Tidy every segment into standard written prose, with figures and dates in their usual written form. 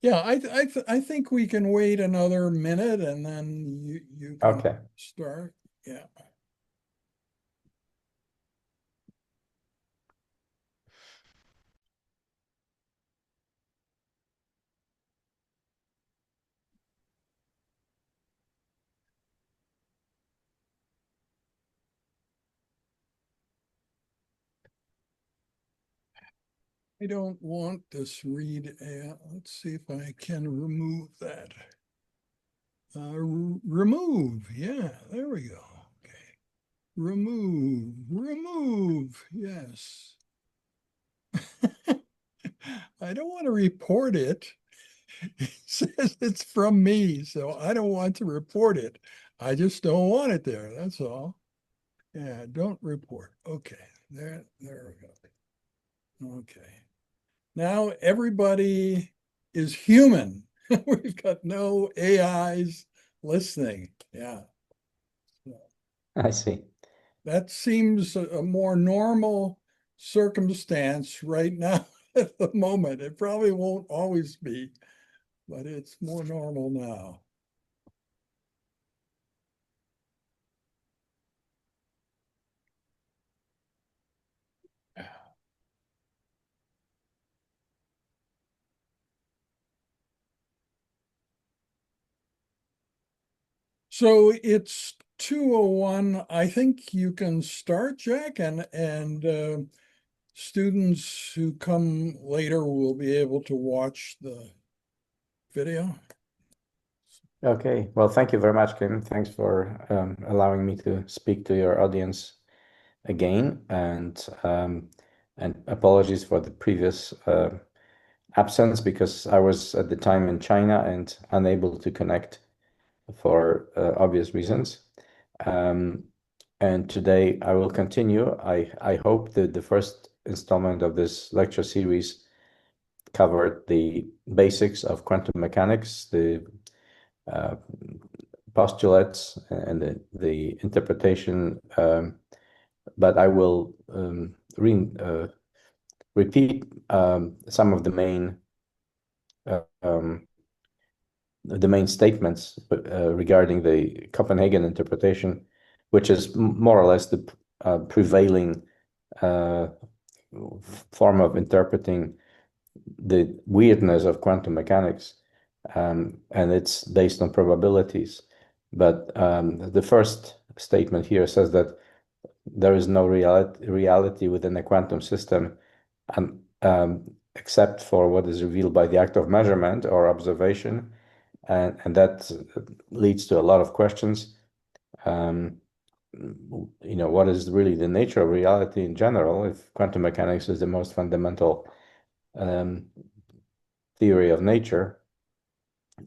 Yeah, I think we can wait another minute and then you can Okay. start. Yeah. I don't want this read. Let's see if I can remove that. Remove. Yeah, there we go. Okay. Remove. Yes. I don't want to report it. It says it's from me, so I don't want to report it. I just don't want it there. That's all. Yeah, don't report. Okay. There we go. Okay. Now everybody is human. We've got no AIs listening. Yeah. I see. That seems a more normal circumstance right now at the moment. It probably won't always be, but it's more normal now. So it's 2:01. I think you can start, Jack, and students who come later will be able to watch the video. Okay. Well, thank you very much, Kim. Thanks for allowing me to speak to your audience again, and apologies for the previous absence because I was at the time in China and unable to connect for obvious reasons. Um, and today I will continue. I hope that the first installment of this lecture series covered the basics of quantum mechanics, the uh, postulates, and the interpretation. But I will repeat some of uh, um, the main statements regarding the Copenhagen interpretation, which is more or less the prevailing uh, form of interpreting the weirdness of quantum mechanics, and it's based on probabilities. But the first statement here says that there is no reality within a quantum system, and, except for what is revealed by the act of measurement or observation, and that leads to a lot of questions. Um, what is really the nature of reality in general? If quantum mechanics is the most fundamental um, theory of nature,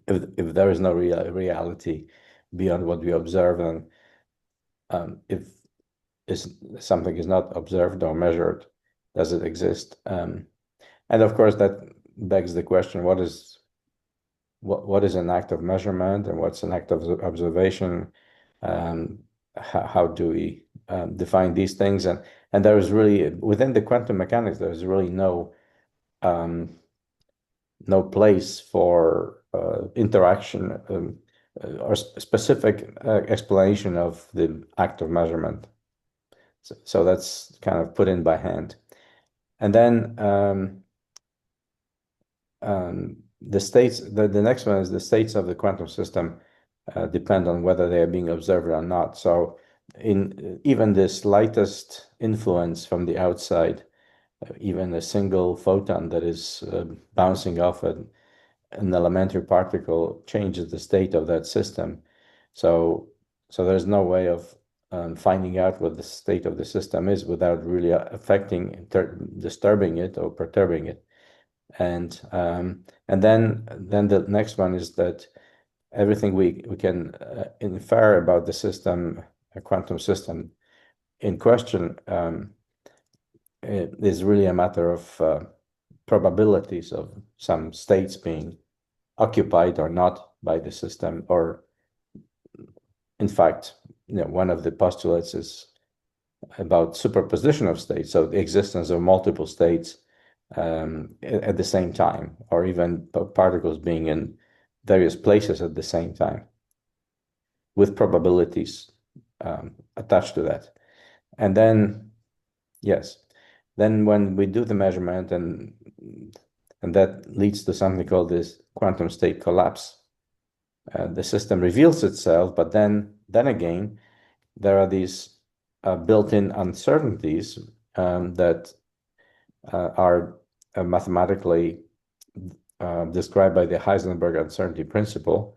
if there is no reality beyond what we observe, and if something is not observed or measured, does it exist? And of course, that begs the question: what is an act of measurement, and what's an act of observation? Um, how do we define these things? And there is really, within the quantum mechanics, there's really um, no place for interaction, or specific explanation of the act of measurement. So that's kind of put in by hand. And then the next one is the states of the quantum system depend on whether they are being observed or not. So in even the slightest influence from the outside, even a single photon that is bouncing off an elementary particle changes the state of that system. So there's no way of finding out what the state of the system is without really affecting, disturbing it or perturbing it. And then the next one is that everything we can infer about the system, a quantum system in question, is really a matter of probabilities of some states being occupied or not by the system, or in fact, one of the postulates is about superposition of states, so the existence of multiple states at the same time, or even particles being in various places at the same time, with probabilities attached to that. And then, yes, then when we do the measurement, and that leads to something called this quantum state collapse. The system reveals itself, but then again, there are these built-in uncertainties that are mathematically described by the Heisenberg uncertainty principle.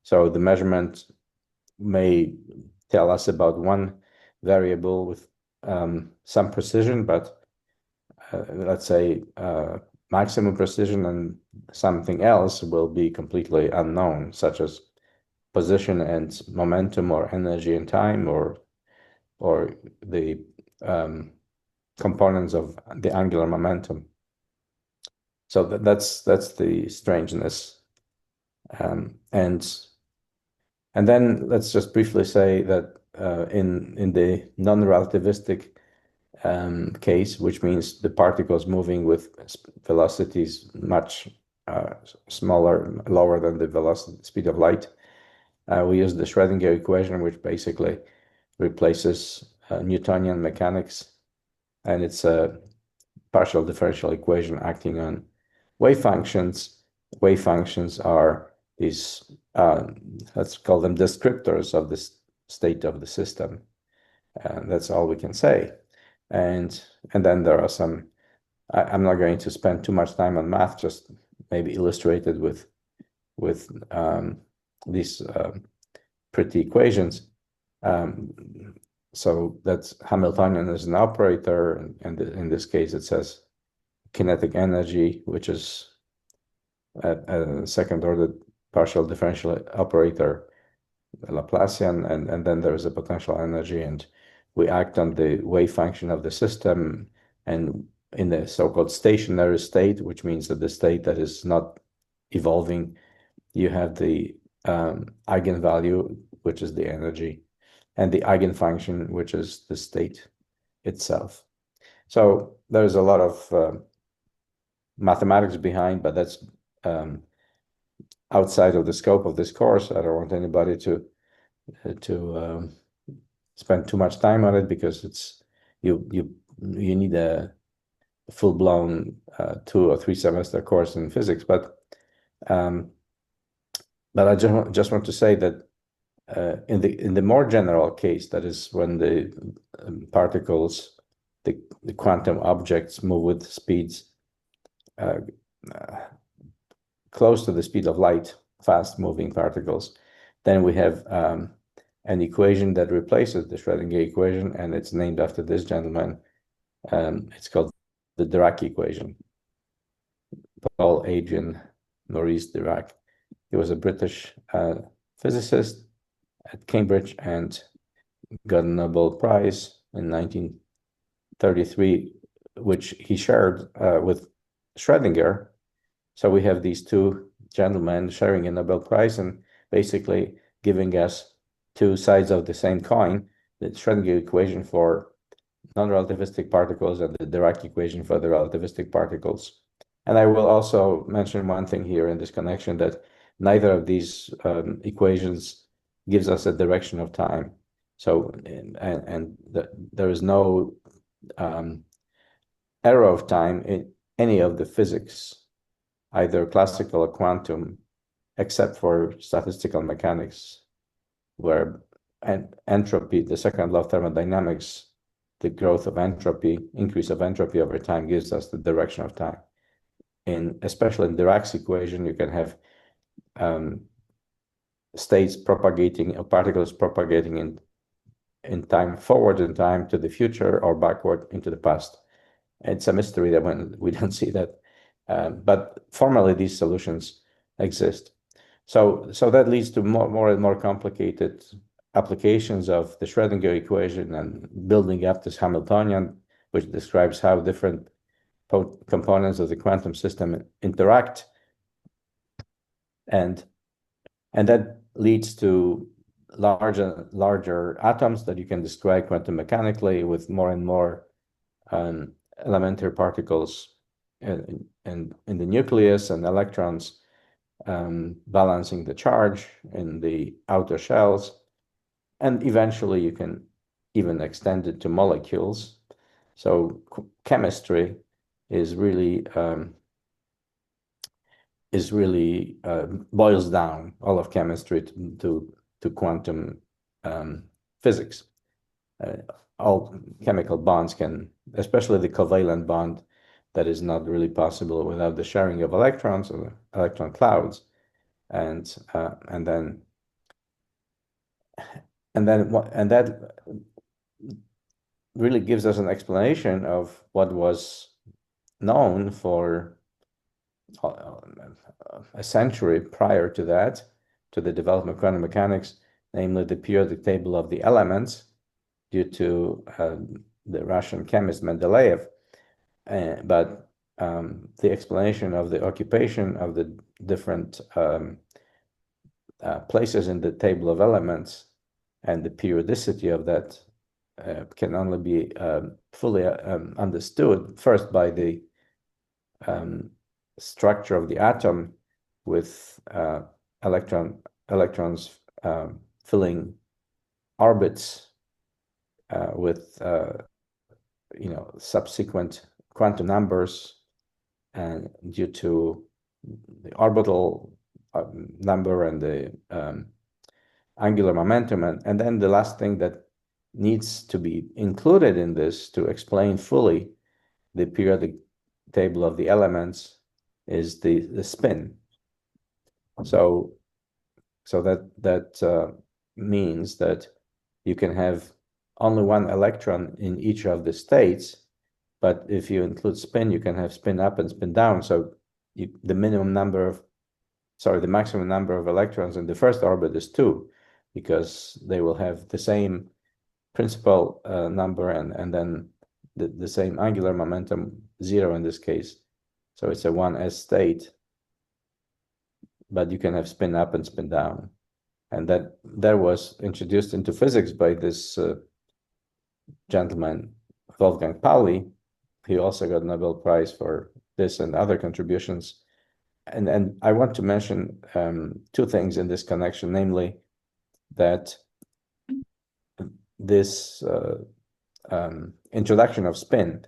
So the measurement may tell us about one variable with some precision, but let's say maximum precision, and something else will be completely unknown, such as position and momentum, or energy and time, or the components of the angular momentum. So that's the strangeness. And then let's just briefly say that in the non-relativistic case, which means the particles moving with velocities much smaller, lower than the velocity speed of light, we use the Schrödinger equation, which basically replaces Newtonian mechanics, and it's a partial differential equation acting on wave functions. Wave functions are these, let's call them descriptors of the state of the system. That's all we can say. And then there are some, I'm not going to spend too much time on math, just maybe illustrated with these pretty equations. So that's Hamiltonian as an operator, and in this case it says kinetic energy, which is a second order partial differential operator, Laplacian, and then there is a potential energy, and we act on the wave function of the system, and in the so-called stationary state, which means that the state that is not evolving, you have the eigenvalue, which is the energy, and the eigenfunction, which is the state itself. So there's a lot of mathematics behind, but that's outside of the scope of this course. I don't want anybody to spend too much time on it, because it's you need a full-blown 2 or 3 semester course in physics. But I just want to say that in the more general case, that is when the particles, the quantum objects move with speeds close to the speed of light, fast-moving particles, then we have an equation that replaces the Schrödinger equation, and it's named after this gentleman. It's called the Dirac equation. Paul Adrian Maurice Dirac. He was a British physicist at Cambridge and got a Nobel Prize in 1933, which he shared with Schrödinger. So we have these two gentlemen sharing a Nobel Prize and basically giving us two sides of the same coin, the Schrödinger equation for non-relativistic particles and the Dirac equation for the relativistic particles. And I will also mention one thing here in this connection, that neither of these equations gives us a direction of time. So, there is no error of time in any of the physics, either classical or quantum, except for statistical mechanics, where entropy, the second law of thermodynamics, the growth of entropy, increase of entropy over time, gives us the direction of time. Especially in Dirac's equation, you can have states propagating, or particles propagating in time, forward in time to the future, or backward into the past. It's a mystery that when we don't see that, but formally these solutions exist. So that leads to more and more complicated applications of the Schrödinger equation, and building up this Hamiltonian, which describes how different components of the quantum system interact, and that leads to larger atoms that you can describe quantum mechanically with more and more elementary particles in the nucleus, and electrons balancing the charge in the outer shells. And eventually you can even extend it to molecules. So chemistry is really boils down all of chemistry to quantum physics. All chemical bonds can, especially the covalent bond, that is not really possible without the sharing of electrons or electron clouds, and that really gives us an explanation of what was known for a century prior to that, to the development of quantum mechanics, namely the periodic table of the elements, due to the Russian chemist Mendeleev. But the explanation of the occupation of the different places in the table of elements and the periodicity of that can only be fully understood first by the structure of the atom, with electrons filling orbits with subsequent quantum numbers, and due to the orbital number and the angular momentum. And then the last thing that needs to be included in this to explain fully the periodic table of the elements is the spin. So that means that you can have only one electron in each of the states, but if you include spin, you can have spin up and spin down. So the maximum number of electrons in the first orbit is 2, because they will have the same principal number and then the same angular momentum, 0 in this case. So it's a 1s state, but you can have spin up and spin down. And that was introduced into physics by this gentleman, Wolfgang Pauli. He also got a Nobel Prize for this and other contributions. And I want to mention 2 things in this connection, namely that this introduction of spin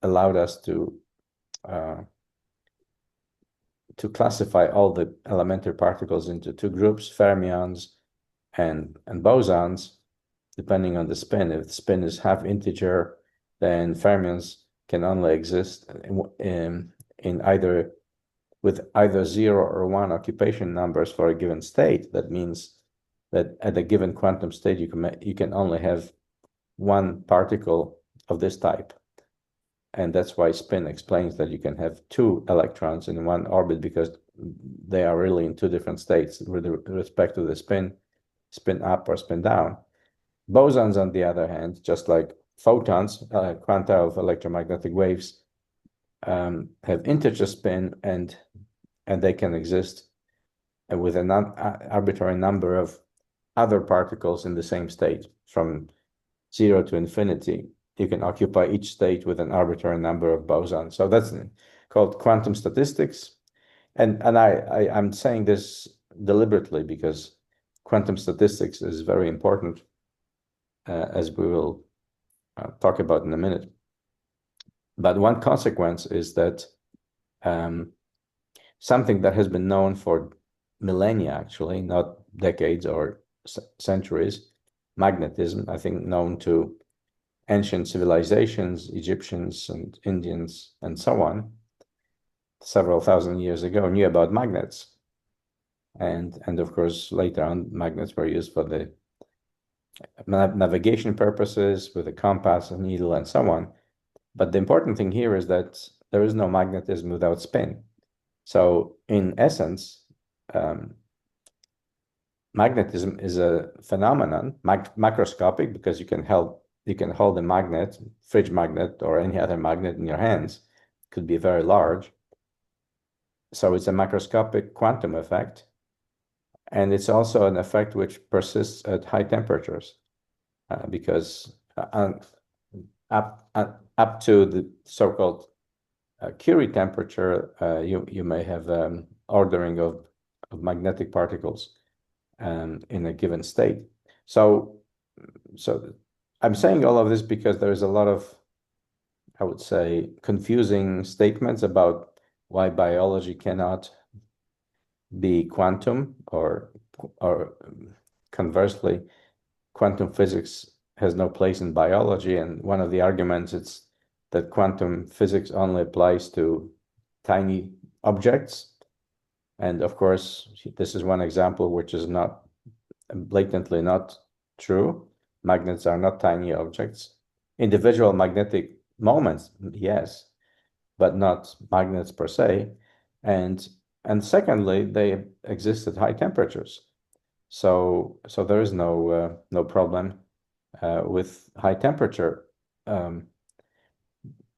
allowed us to classify all the elementary particles into 2 groups, fermions and bosons, depending on the spin. If the spin is half integer, then fermions can only exist in either with either 0 or 1 occupation numbers for a given state. That means that at a given quantum state, you can only have 1 particle of this type. And that's why spin explains that you can have 2 electrons in 1 orbit, because they are really in 2 different states with respect to the spin up or spin down. Bosons, on the other hand, just like photons, quanta of electromagnetic waves, have integer spin, and they can exist with an arbitrary number of other particles in the same state. From 0 to infinity, you can occupy each state with an arbitrary number of bosons. So that's called quantum statistics. And I'm saying this deliberately because quantum statistics is very important, as we will talk about in a minute. But one consequence is that something that has been known for millennia, actually, not decades or centuries, magnetism, I think known to ancient civilizations, Egyptians and Indians and so on, several thousand years ago, knew about magnets. And of course, later on, magnets were used for the navigation purposes with a compass, a needle, and so on. But the important thing here is that there is no magnetism without spin. So in essence, magnetism is a phenomenon, macroscopic, because you can hold a magnet, fridge magnet, or any other magnet in your hands. It could be very large. So it's a macroscopic quantum effect. And it's also an effect which persists at high temperatures, because up to the so-called Curie temperature, you may have ordering of magnetic particles in a given state. So I'm saying all of this because there's a lot of, I would say, confusing statements about why biology cannot be quantum, or conversely, quantum physics has no place in biology. And one of the arguments is that quantum physics only applies to tiny objects. And of course, this is one example which is not blatantly not true. Magnets are not tiny objects. Individual magnetic moments, yes, but not magnets per se. And secondly, they exist at high temperatures. So there is no problem with high temperature.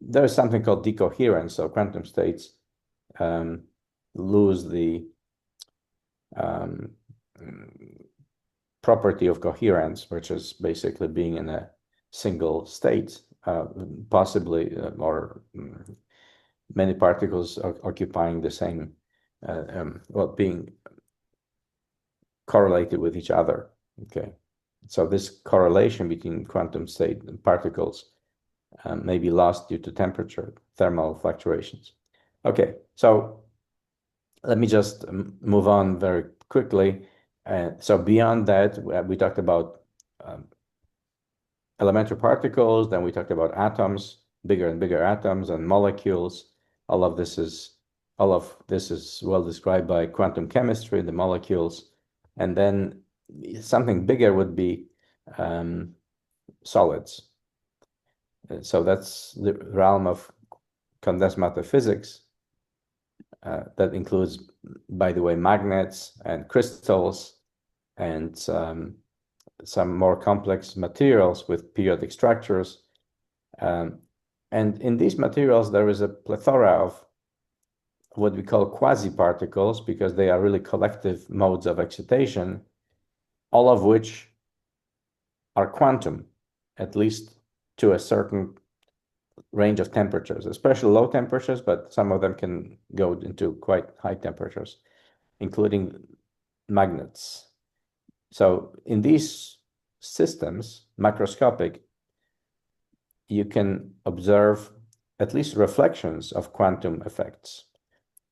There is something called decoherence. So quantum states lose the property of coherence, which is basically being in a single state, possibly, or many particles occupying the same, well, being correlated with each other. Okay, so this correlation between quantum state and particles may be lost due to temperature, thermal fluctuations. Okay, so let me just move on very quickly. So beyond that, we talked about elementary particles, then we talked about atoms, bigger and bigger atoms, and molecules. All of this is well described by quantum chemistry, the molecules. And then something bigger would be solids. So that's the realm of condensed matter physics. That includes, by the way, magnets and crystals and some more complex materials with periodic structures. And in these materials, there is a plethora of what we call quasi-particles, because they are really collective modes of excitation, all of which are quantum, at least to a certain range of temperatures, especially low temperatures, but some of them can go into quite high temperatures, including magnets. So in these systems, macroscopic, you can observe at least reflections of quantum effects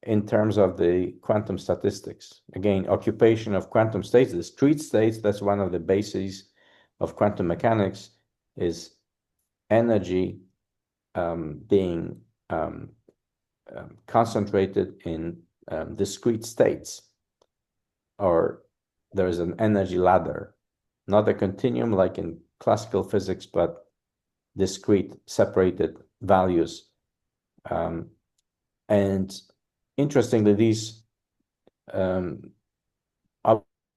in terms of the quantum statistics. Again, occupation of quantum states, discrete states, that's one of the bases of quantum mechanics, is energy being concentrated in discrete states, or there is an energy ladder, not a continuum like in classical physics, but discrete separated values. And interestingly, these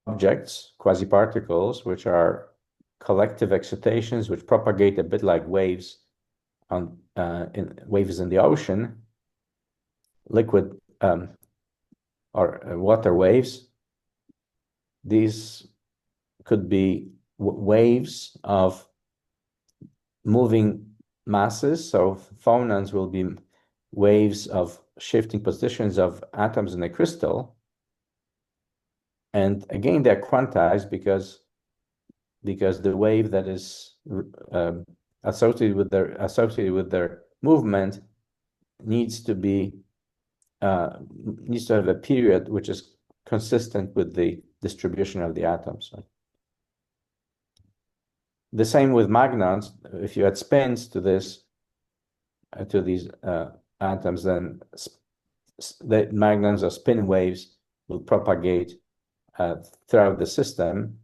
objects, quasi-particles, which are collective excitations which propagate a bit like waves in waves in the ocean, liquid or water waves. These could be waves of moving masses. So phonons will be waves of shifting positions of atoms in a crystal. And again, they're quantized because the wave that is associated with their movement needs to have a period which is consistent with the distribution of the atoms. The same with magnons. If you add spins to these atoms, then the magnons or spin waves will propagate throughout the system,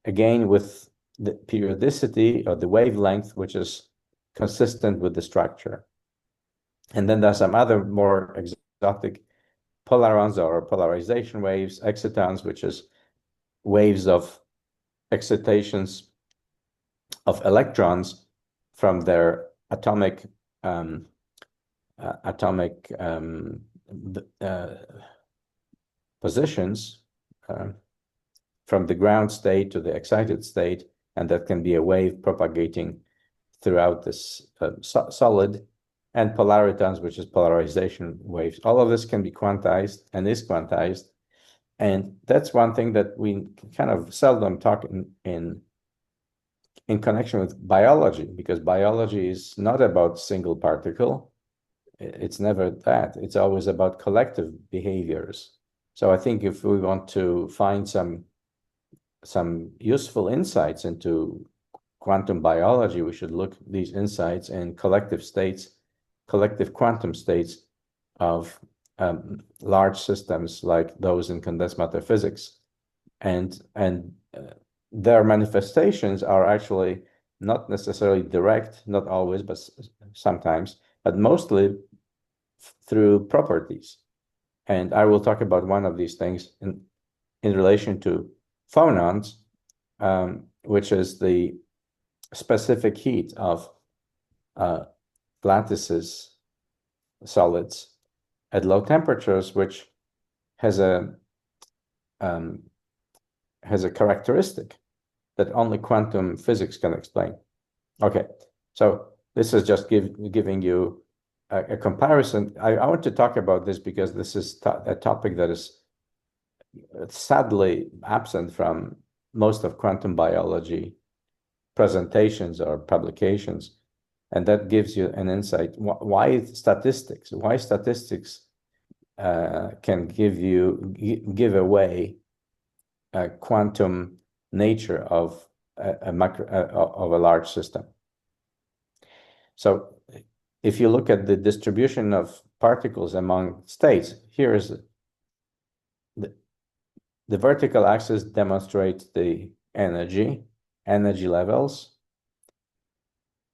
again with the periodicity or the wavelength, which is consistent with the structure. And then there's some other more exotic polarons or polarization waves, excitons, which is waves of excitations of electrons from their atomic positions, from the ground state to the excited state, and that can be a wave propagating throughout this solid. and polaritons, which is polarization waves. All of this can be quantized and is quantized. And that's one thing that we kind of seldom talk in connection with biology, because biology is not about single particle. It's never that. It's always about collective behaviors. So I think if we want to find some useful insights into quantum biology, we should look at these insights in collective states, collective quantum states of large systems like those in condensed matter physics. And their manifestations are actually not necessarily direct, not always, but sometimes, but mostly through properties. And I will talk about one of these things in relation to phonons, which is the specific heat of lattices, solids at low temperatures, which has a characteristic that only quantum physics can explain. Okay, so this is just giving you a comparison. I want to talk about this because this is a topic that is sadly absent from most of quantum biology presentations or publications. And that gives you an insight. Why statistics? Why statistics can give away a quantum nature of a large system. So if you look at the distribution of particles among states, here is the vertical axis demonstrates the energy levels,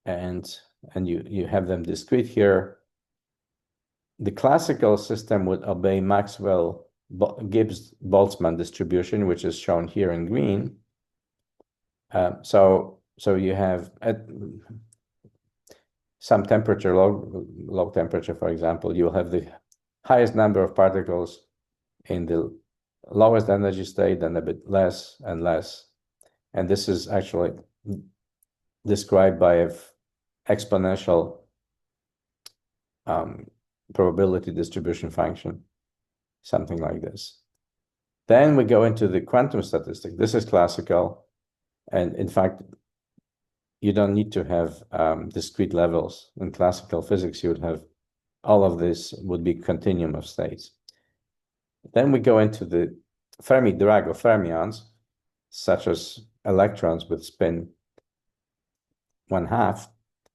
and you have them discrete here. The classical system would obey Maxwell-Gibbs-Boltzmann distribution, which is shown here in green. So you have at some temperature, low temperature, for example, you'll have the highest number of particles in the lowest energy state and a bit less and less. And this is actually described by an exponential probability distribution function, something like this. Then we go into the quantum statistic. This is classical. And in fact, you don't need to have discrete levels. In classical physics, you would have all of this would be continuum of states. Then we go into the Fermi drag of fermions, such as electrons with spin 1/2.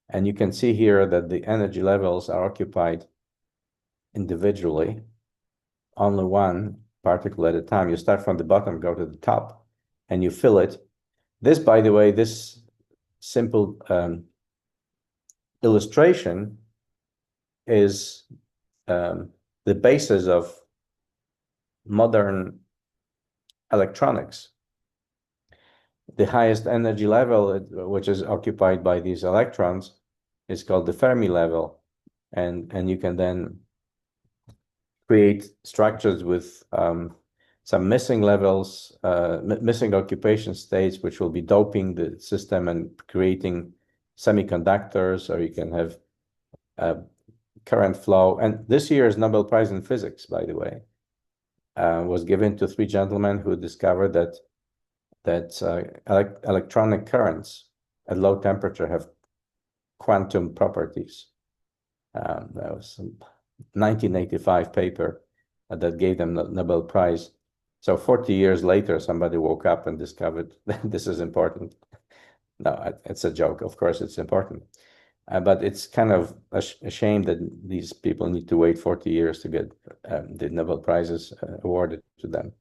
And you can see here that the energy levels are occupied individually, only one particle at a time. You start from the bottom, go to the top, and you fill it. This, by the way, this simple illustration is the basis of modern electronics. The highest energy level, which is occupied by these electrons, is called the Fermi level. And you can then create structures with some missing levels, missing occupation states, which will be doping the system and creating semiconductors, or you can have current flow. And this year's Nobel Prize in Physics, by the way, was given to 3 gentlemen who discovered that electronic currents at low temperature have quantum properties. That was a 1985 paper that gave them the Nobel Prize. So 40 years later, somebody woke up and discovered that this is important. No, it's a joke. Of course, it's important. But it's kind of a shame that these people need to wait 40 years to get the Nobel Prizes awarded to them.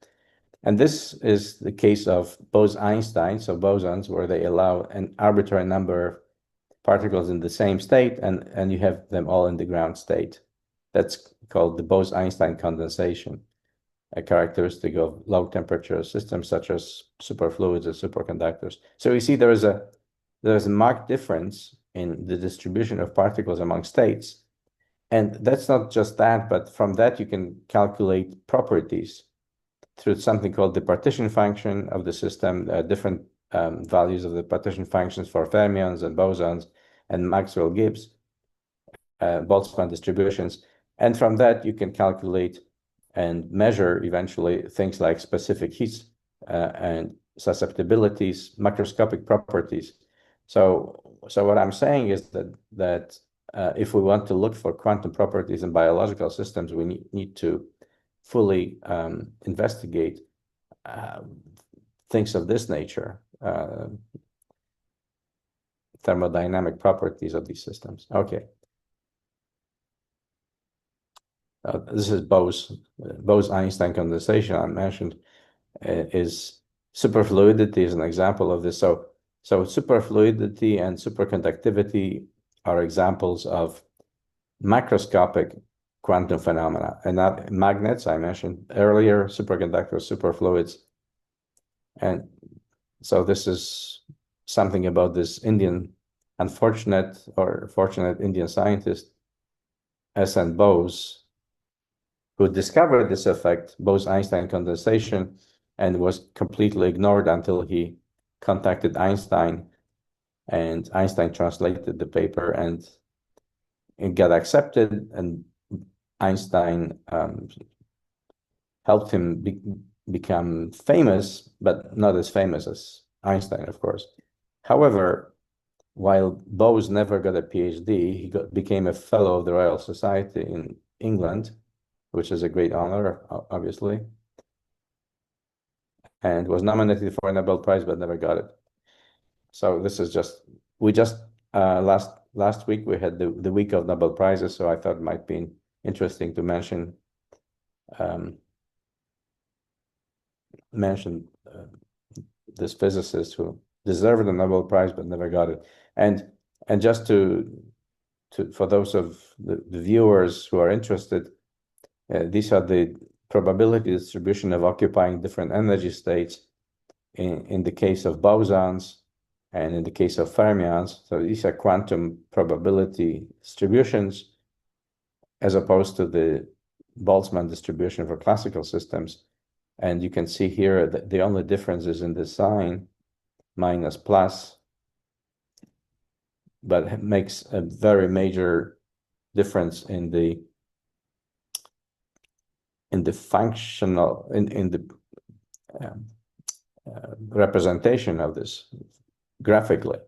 And this is the case of Bose-Einstein, so bosons, where they allow an arbitrary number of particles in the same state, and you have them all in the ground state. That's called the Bose-Einstein condensation, a characteristic of low temperature systems such as superfluids or superconductors. So you see there is a marked difference in the distribution of particles among states. And that's not just that, but from that you can calculate properties through something called the partition function of the system, different values of the partition functions for fermions and bosons and Maxwell-Gibbs. Boltzmann distributions. And from that, you can calculate and measure eventually things like specific heats and susceptibilities, macroscopic properties. So what I'm saying is that if we want to look for quantum properties in biological systems, we need to fully investigate things of this nature, thermodynamic properties of these systems. Okay. This is Bose-Einstein condensation I mentioned is superfluidity is an example of this. So superfluidity and superconductivity are examples of macroscopic quantum phenomena. And not magnets, I mentioned earlier, superconductors, superfluids. And so this is something about this unfortunate or fortunate Indian scientist, S.N. Bose, who discovered this effect, Bose-Einstein condensation, and was completely ignored until he contacted Einstein, and Einstein translated the paper and it got accepted, and Einstein helped him become famous, but not as famous as Einstein, of course. However, while Bose never got a PhD, he became a fellow of the Royal Society in England, which is a great honor, obviously, and was nominated for a Nobel Prize but never got it. So this is last week we had the week of Nobel Prizes, so I thought it might be interesting to mention this physicist who deserved the Nobel Prize but never got it. And just for those of the viewers who are interested, these are the probability distribution of occupying different energy states in the case of bosons and in the case of fermions. So these are quantum probability distributions as opposed to the Boltzmann distribution for classical systems. And you can see here that the only difference is in the sign, minus plus, but it makes a very major difference in the functional in the representation of this graphically.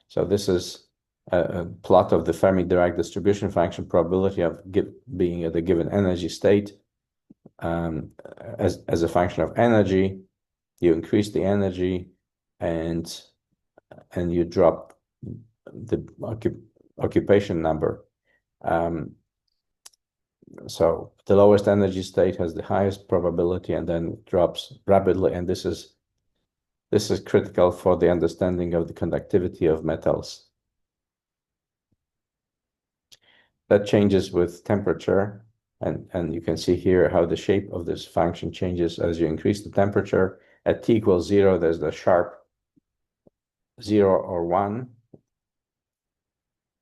So this is a plot of the Fermi-Dirac distribution function probability of being at a given energy state as a function of energy. You increase the energy and you drop the occupation number. So the lowest energy state has the highest probability and then drops rapidly. And this is critical for the understanding of the conductivity of metals. That changes with temperature. And you can see here how the shape of this function changes as you increase the temperature. At T equals 0, there's the sharp 0 or 1.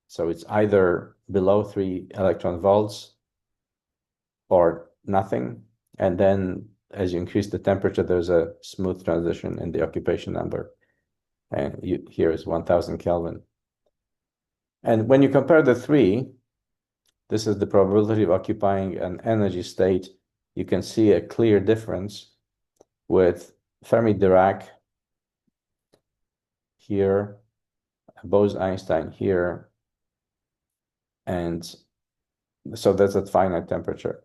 So it's either below 3 electron volts or nothing. And then as you increase the temperature, there's a smooth transition in the occupation number. And here is 1000 Kelvin. And when you compare the three, this is the probability of occupying an energy state. You can see a clear difference with Fermi-Dirac here, Bose-Einstein here, and so that's at finite temperature,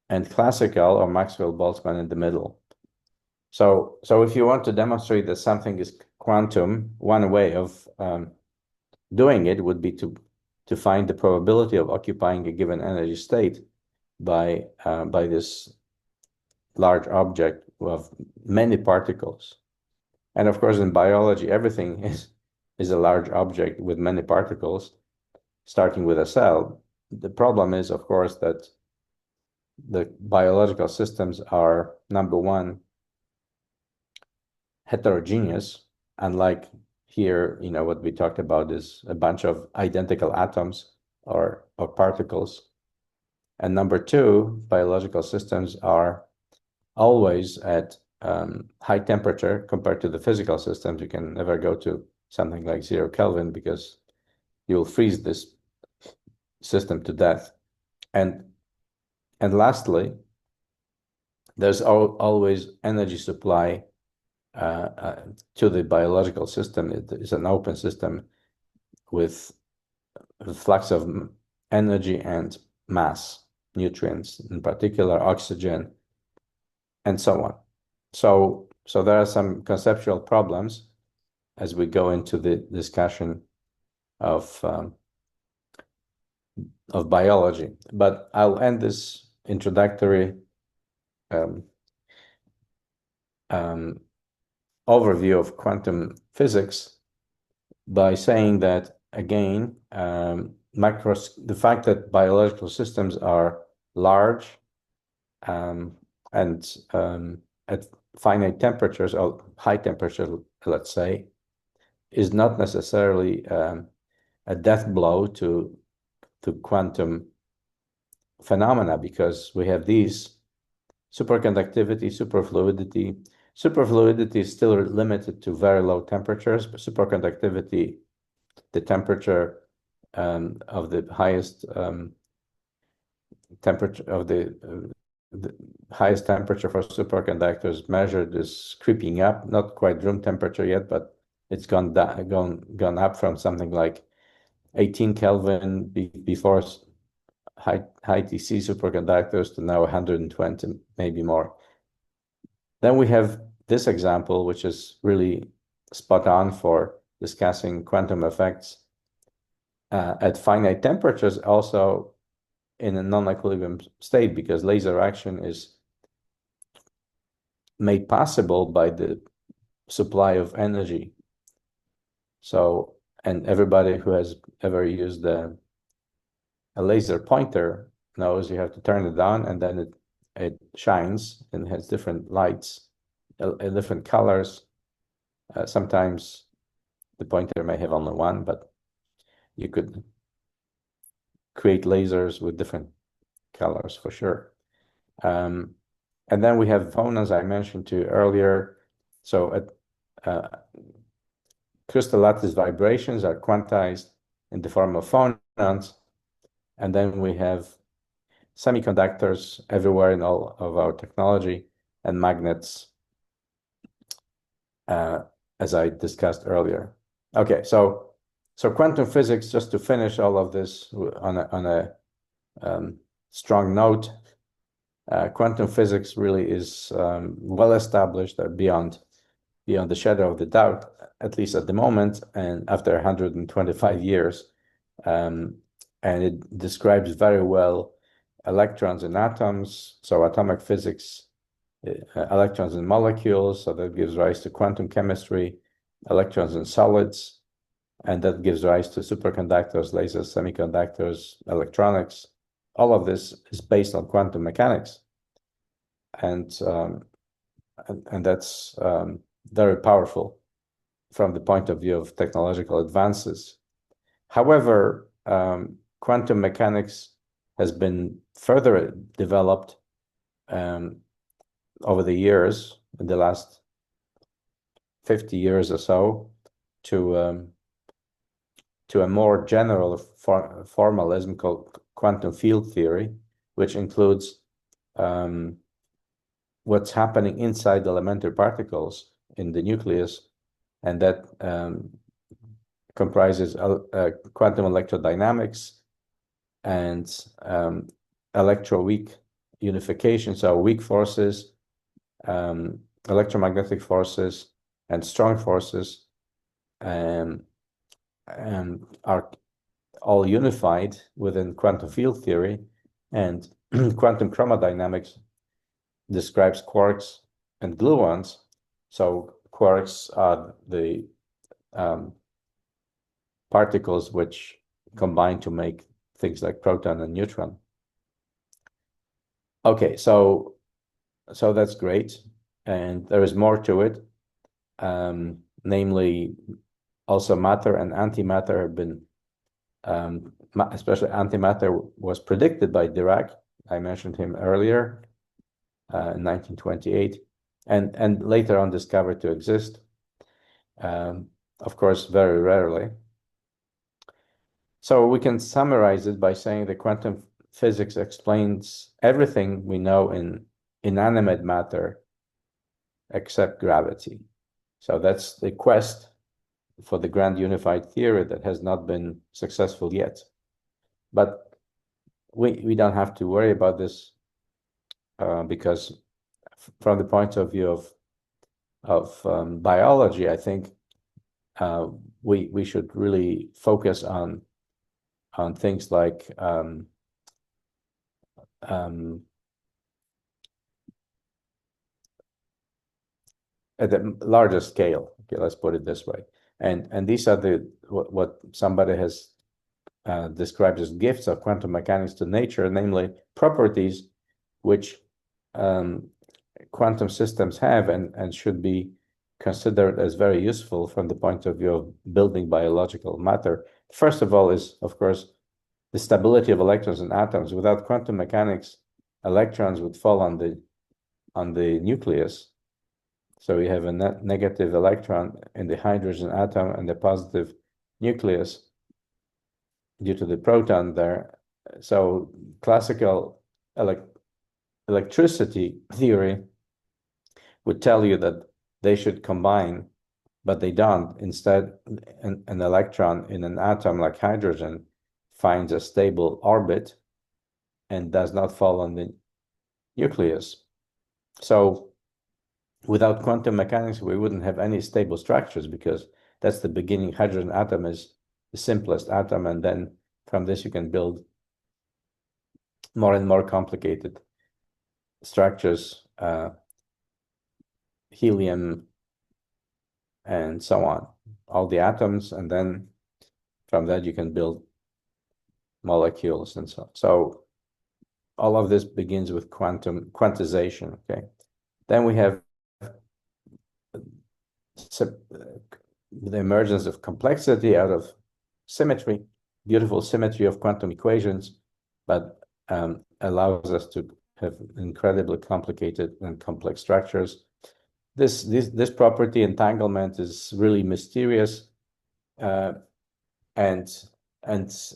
and classical or Maxwell-Boltzmann in the middle. So if you want to demonstrate that something is quantum, one way of doing it would be to find the probability of occupying a given energy state by this large object of many particles. And of course, in biology, everything is a large object with many particles, starting with a cell. The problem is, of course, that the biological systems are, number one, heterogeneous, unlike here, what we talked about is a bunch of identical atoms or particles. And number two, biological systems are always at high temperature compared to the physical systems. You can never go to something like 0 Kelvin because you'll freeze this system to death. And lastly, there's always energy supply to the biological system. It is an open system with a flux of energy and mass, nutrients, in particular oxygen, and so on. So there are some conceptual problems as we go into the discussion of biology. But I'll end this introductory overview of quantum physics by saying that, again, the fact that biological systems are large and at finite temperatures or high temperature, let's say, is not necessarily a death blow to quantum phenomena, because we have these superconductivity, superfluidity. Superfluidity is still limited to very low temperatures, but superconductivity, the temperature of the highest temperature of the highest temperature for superconductors measured is creeping up, not quite room temperature yet, but it's gone up from something like 18 Kelvin before high TC superconductors to now 120, maybe more. Then we have this example, which is really spot on for discussing quantum effects at finite temperatures, also in a non-equilibrium state, because laser action is made possible by the supply of energy. So, and everybody who has ever used a laser pointer knows you have to turn it on, and then it shines and has different lights, different colors. Sometimes the pointer may have only one, but you could create lasers with different colors for sure. And then we have phonons I mentioned to you earlier. So crystal lattice vibrations are quantized in the form of phonons. And then we have semiconductors everywhere in all of our technology, and magnets, as I discussed earlier. Okay, so quantum physics, just to finish all of this on a strong note, quantum physics really is well established beyond the shadow of the doubt, at least at the moment, and after 125 years. And it describes very well electrons and atoms, so atomic physics, electrons and molecules, so that gives rise to quantum chemistry, electrons and solids, and that gives rise to superconductors, lasers, semiconductors, electronics. All of this is based on quantum mechanics. And that's very powerful from the point of view of technological advances. However, quantum mechanics has been further developed over the years, in the last 50 years or so, to a more general formalism called quantum field theory, which includes what's happening inside elementary particles in the nucleus, and that comprises quantum electrodynamics and electroweak unification, so weak forces, electromagnetic forces, and strong forces are all unified within quantum field theory. And quantum chromodynamics describes quarks and gluons. So quarks are the particles which combine to make things like proton and neutron. Okay, so that's great, and there is more to it. Namely, also matter and antimatter have been, especially antimatter was predicted by Dirac. I mentioned him earlier in 1928, and later on discovered to exist, of course, very rarely. So we can summarize it by saying that quantum physics explains everything we know in inanimate matter except gravity. So that's the quest for the grand unified theory that has not been successful yet. But we don't have to worry about this because from the point of view of biology, I think we should really focus on things like at the larger scale. Okay, let's put it this way. And these are what somebody has described as gifts of quantum mechanics to nature, namely properties which quantum systems have and should be considered as very useful from the point of view of building biological matter. First of all is, of course, the stability of electrons and atoms. Without quantum mechanics, electrons would fall on the nucleus. So we have a negative electron in the hydrogen atom and a positive nucleus due to the proton there. So classical electricity theory would tell you that they should combine, but they don't. Instead, an electron in an atom like hydrogen finds a stable orbit and does not fall on the nucleus. So without quantum mechanics, we wouldn't have any stable structures because that's the beginning. Hydrogen atom is the simplest atom, and then from this you can build more and more complicated structures, helium, and so on, all the atoms, and then from that you can build molecules and so on. So all of this begins with quantization, okay? Then we have the emergence of complexity out of symmetry, beautiful symmetry of quantum equations, but allows us to have incredibly complicated and complex structures. This property, entanglement, is really mysterious, and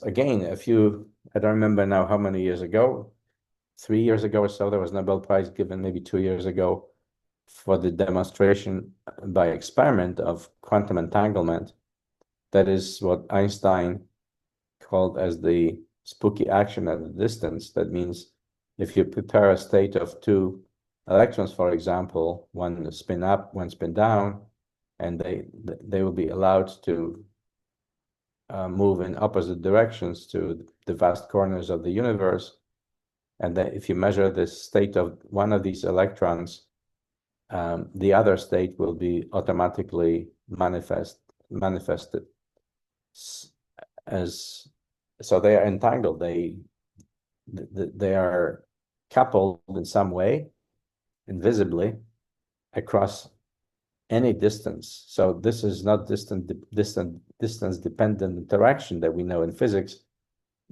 again, I don't remember now how many years ago, 3 years ago or so, there was a Nobel Prize given, maybe 2 years ago, for the demonstration by experiment of quantum entanglement. That is what Einstein called as the spooky action at a distance. That means if you prepare a state of two electrons, for example, one spin up, one spin down, and they will be allowed to move in opposite directions to the vast corners of the universe. And then if you measure the state of one of these electrons, the other state will be automatically manifested as, so they are entangled. They are coupled in some way, invisibly, across any distance. So this is not distance dependent interaction that we know in physics.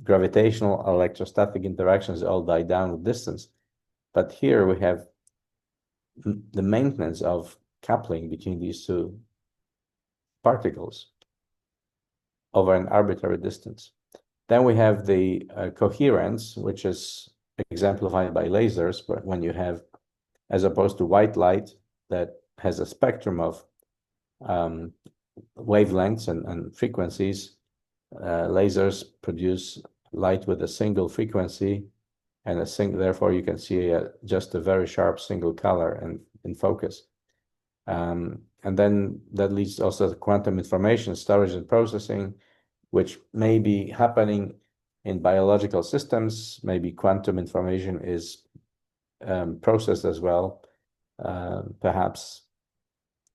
Gravitational, electrostatic interactions all die down with distance. But here we have the maintenance of coupling between these two particles over an arbitrary distance. Then we have the coherence, which is exemplified by lasers, but when you have, as opposed to white light that has a spectrum of wavelengths and frequencies, lasers produce light with a single frequency and therefore you can see just a very sharp single color and in focus. And then that leads also to quantum information storage and processing, which may be happening in biological systems. Maybe quantum information is processed as well, perhaps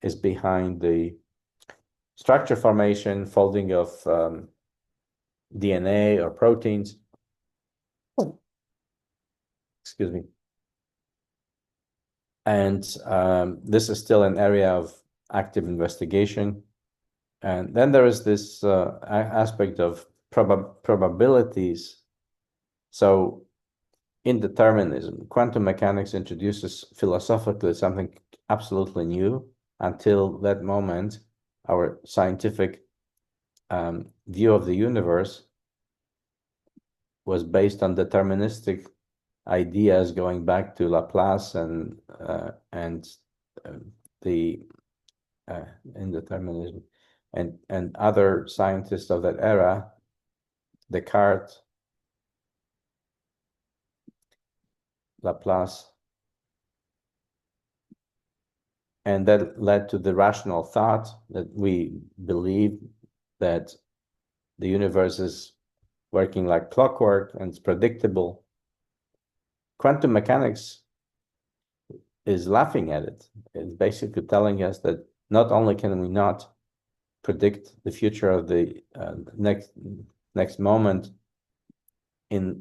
is behind the structure formation, folding of DNA or proteins. Excuse me. And this is still an area of active investigation. And then there is this aspect of probabilities. So indeterminism, quantum mechanics introduces philosophically something absolutely new. Until that moment, our scientific view of the universe was based on deterministic ideas going back to Laplace and the indeterminism and other scientists of that era, Descartes, Laplace, and that led to the rational thought that we believe that the universe is working like clockwork and it's predictable. Quantum mechanics is laughing at it. It's basically telling us that not only can we not predict the future of the next moment in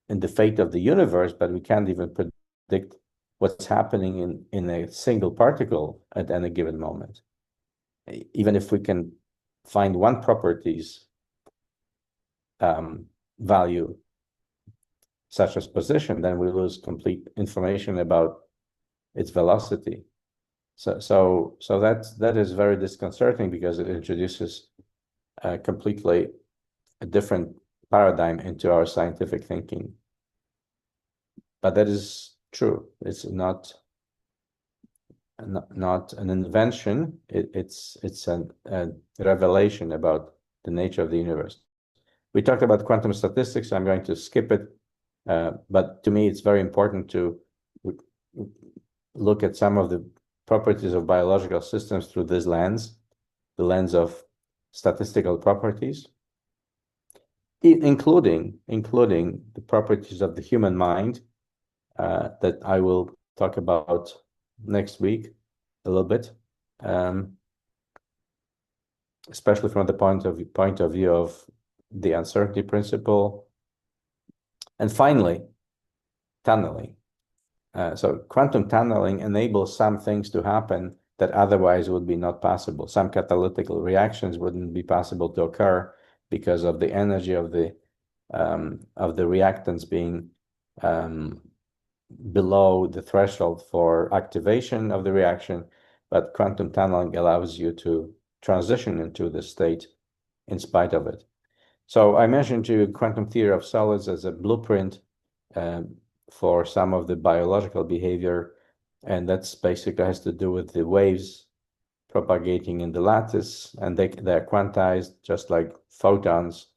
the fate of the universe, but we can't even predict what's happening in a single particle at any given moment. Even if we can find one property's value, such as position, then we lose complete information about its velocity. So that is very disconcerting because it introduces completely a different paradigm into our scientific thinking. But that is true. It's not an invention. It's a revelation about the nature of the universe. We talked about quantum statistics, so I'm going to skip it. But to me, it's very important to look at some of the properties of biological systems through this lens, the lens of statistical properties, including the properties of the human mind that I will talk about next week a little bit, especially from the point of view of the uncertainty principle. And finally, tunneling. So quantum tunneling enables some things to happen that otherwise would be not possible. Some catalytic reactions wouldn't be possible to occur because of the energy of the reactants being below the threshold for activation of the reaction, but quantum tunneling allows you to transition into the state in spite of it. So I mentioned to you quantum theory of solids as a blueprint for some of the biological behavior, and that's basically has to do with the waves propagating in the lattice, and they're quantized just like photons.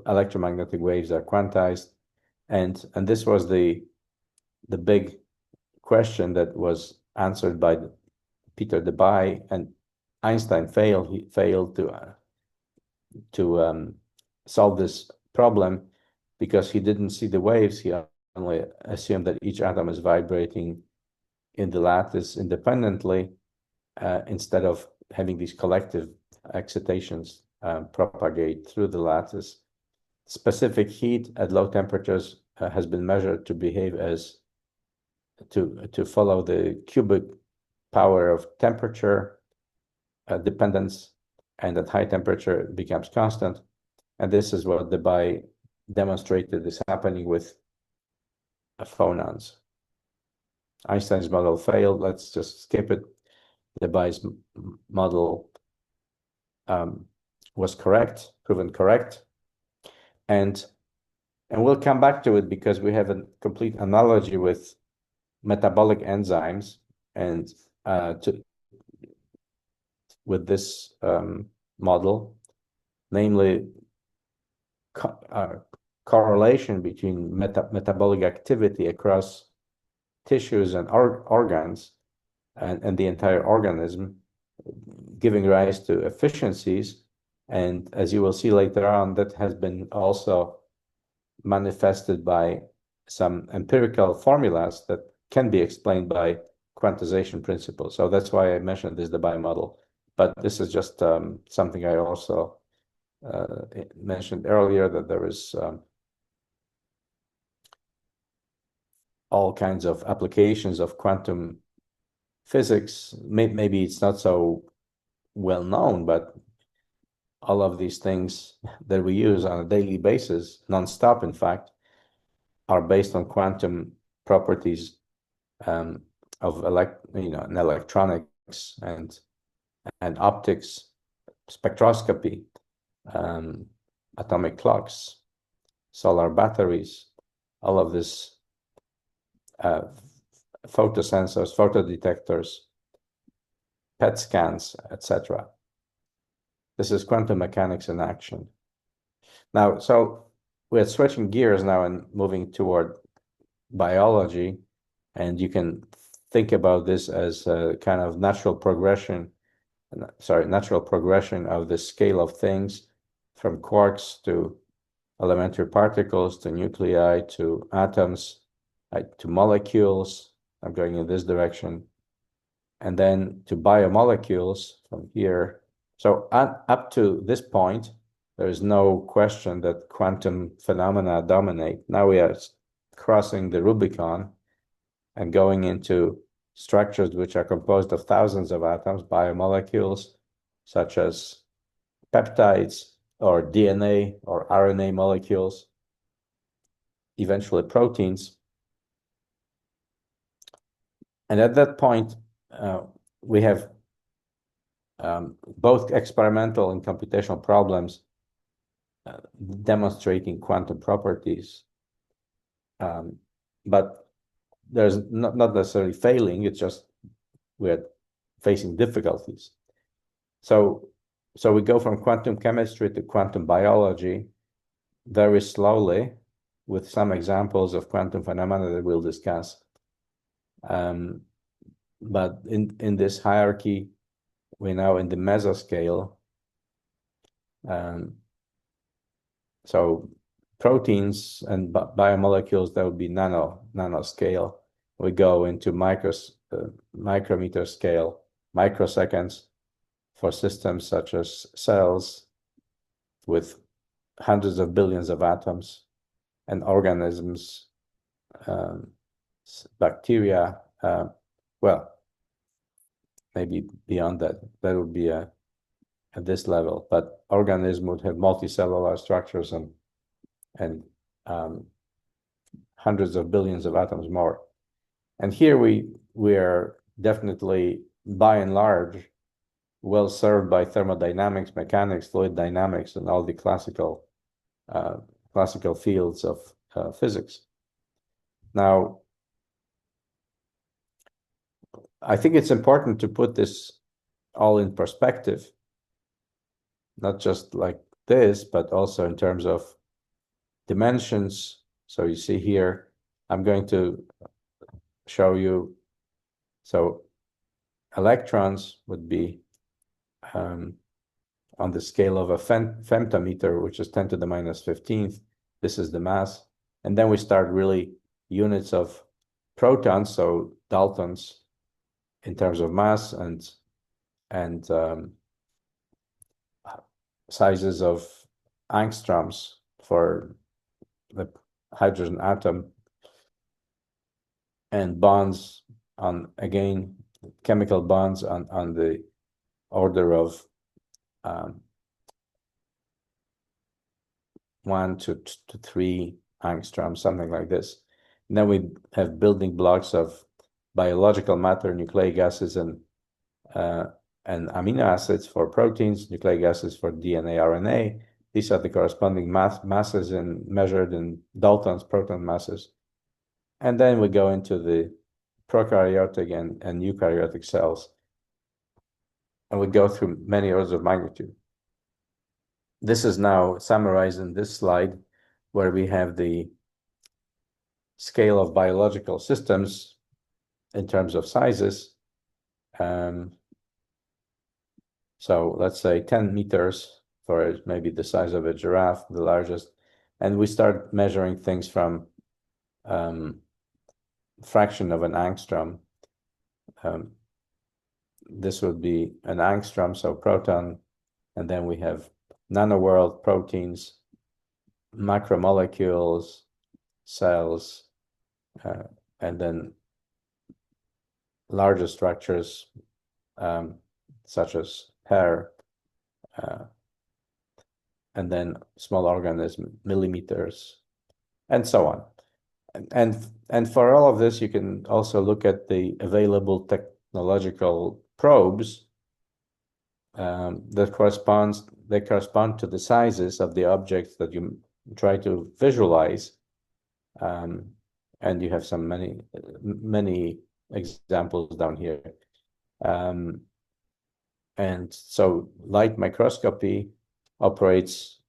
Electromagnetic waves are quantized, and this was the big question that was answered by Peter Debye, and Einstein failed. He failed to solve this problem because he didn't see the waves. He only assumed that each atom is vibrating in the lattice independently instead of having these collective excitations propagate through the lattice. Specific heat at low temperatures has been measured to behave as to follow the cubic power of temperature dependence, and at high temperature it becomes constant. And this is what Debye demonstrated is happening with phonons. Einstein's model failed. Let's just skip it. Debye's model was correct, proven correct. And we'll come back to it because we have a complete analogy with metabolic enzymes and with this model, namely correlation between metabolic activity across tissues and organs and the entire organism, giving rise to efficiencies. And as you will see later on, that has been also manifested by some empirical formulas that can be explained by quantization principles. So that's why I mentioned this Debye model. But this is just something I also mentioned earlier, that there is all kinds of applications of quantum physics. Maybe it's not so well known, but all of these things that we use on a daily basis, nonstop, in fact, are based on quantum properties of electronics and optics, spectroscopy, atomic clocks, solar batteries, all of this photosensors, photodetectors, PET scans, etc. This is quantum mechanics in action. Now, so we're switching gears now and moving toward biology, and you can think about this as a kind of natural progression of the scale of things, from quarks to elementary particles to nuclei to atoms to molecules. I'm going in this direction. And then to biomolecules from here. So up to this point, there is no question that quantum phenomena dominate. Now we are crossing the Rubicon and going into structures which are composed of thousands of atoms, biomolecules, such as peptides or DNA or RNA molecules, eventually proteins. And at that point, we have both experimental and computational problems demonstrating quantum properties. But there's not necessarily failing, it's just we're facing difficulties. So we go from quantum chemistry to quantum biology very slowly, with some examples of quantum phenomena that we'll discuss. But in this hierarchy, we're now in the mesoscale. So proteins and biomolecules, that would be nanoscale. We go into micrometer scale, microseconds, for systems such as cells with hundreds of billions of atoms, and organisms, bacteria, well, maybe beyond that, that would be at this level, but organism would have multicellular structures and hundreds of billions of atoms more. And here we are definitely, by and large, well served by thermodynamics, mechanics, fluid dynamics, and all the classical fields of physics. Now, I think it's important to put this all in perspective, not just like this, but also in terms of dimensions. So you see here, I'm going to show you, so electrons would be on the scale of a femtometer, which is 10 to the minus 15th. This is the mass. And then we start really units of protons, so Daltons in terms of mass, and sizes of angstroms for the hydrogen atom, and bonds on, again, chemical bonds on the order of 1 to 3 angstroms, something like this. And then we have building blocks of biological matter, nucleic acids, and amino acids for proteins, nucleic acids for DNA, RNA. These are the corresponding masses measured in Daltons, proton masses. And then we go into the prokaryotic and eukaryotic cells. And we go through many orders of magnitude. This is now summarized in this slide, where we have the scale of biological systems in terms of sizes. So let's say 10 meters for maybe the size of a giraffe, the largest. And we start measuring things from fraction of an angstrom. This would be an angstrom, so proton, and then we have nanoworld, proteins, macromolecules, cells, and then larger structures such as hair, and then small organism, millimeters, and so on. And for all of this, you can also look at the available technological probes that correspond to the sizes of the objects that you try to visualize, and you have some many examples down here. And so light microscopy operates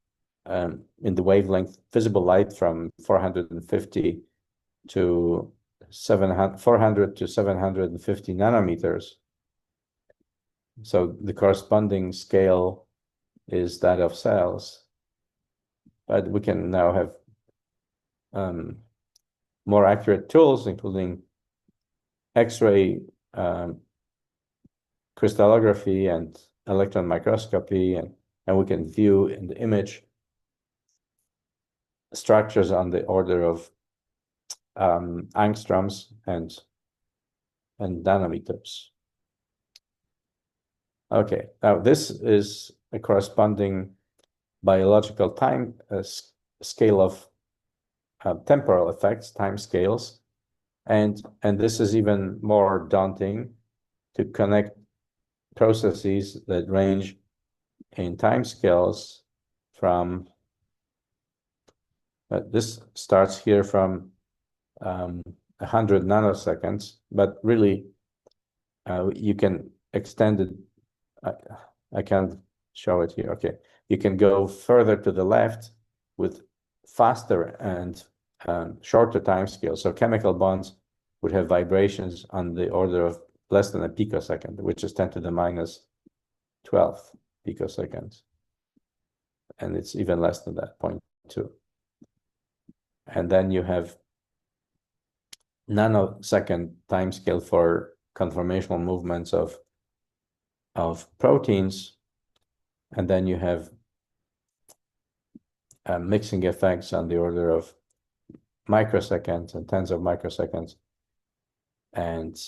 in the wavelength visible light from 450 to 400 to 750 nanometers. So the corresponding scale is that of cells. But we can now have more accurate tools, including X-ray crystallography and electron microscopy, and we can view in the image structures on the order of angstroms and nanometers. Okay, now this is a corresponding biological time scale of temporal effects, time scales, and this is even more daunting to connect processes that range in time scales from this starts here from 100 nanoseconds, but really you can extend it. I can't show it here. Okay, you can go further to the left with faster and shorter time scales. So chemical bonds would have vibrations on the order of less than a picosecond, which is 10 to the minus 12 picoseconds. And it's even less than that, 0.2. And then you have nanosecond time scale for conformational movements of proteins. And then you have mixing effects on the order of microseconds and tens of microseconds. And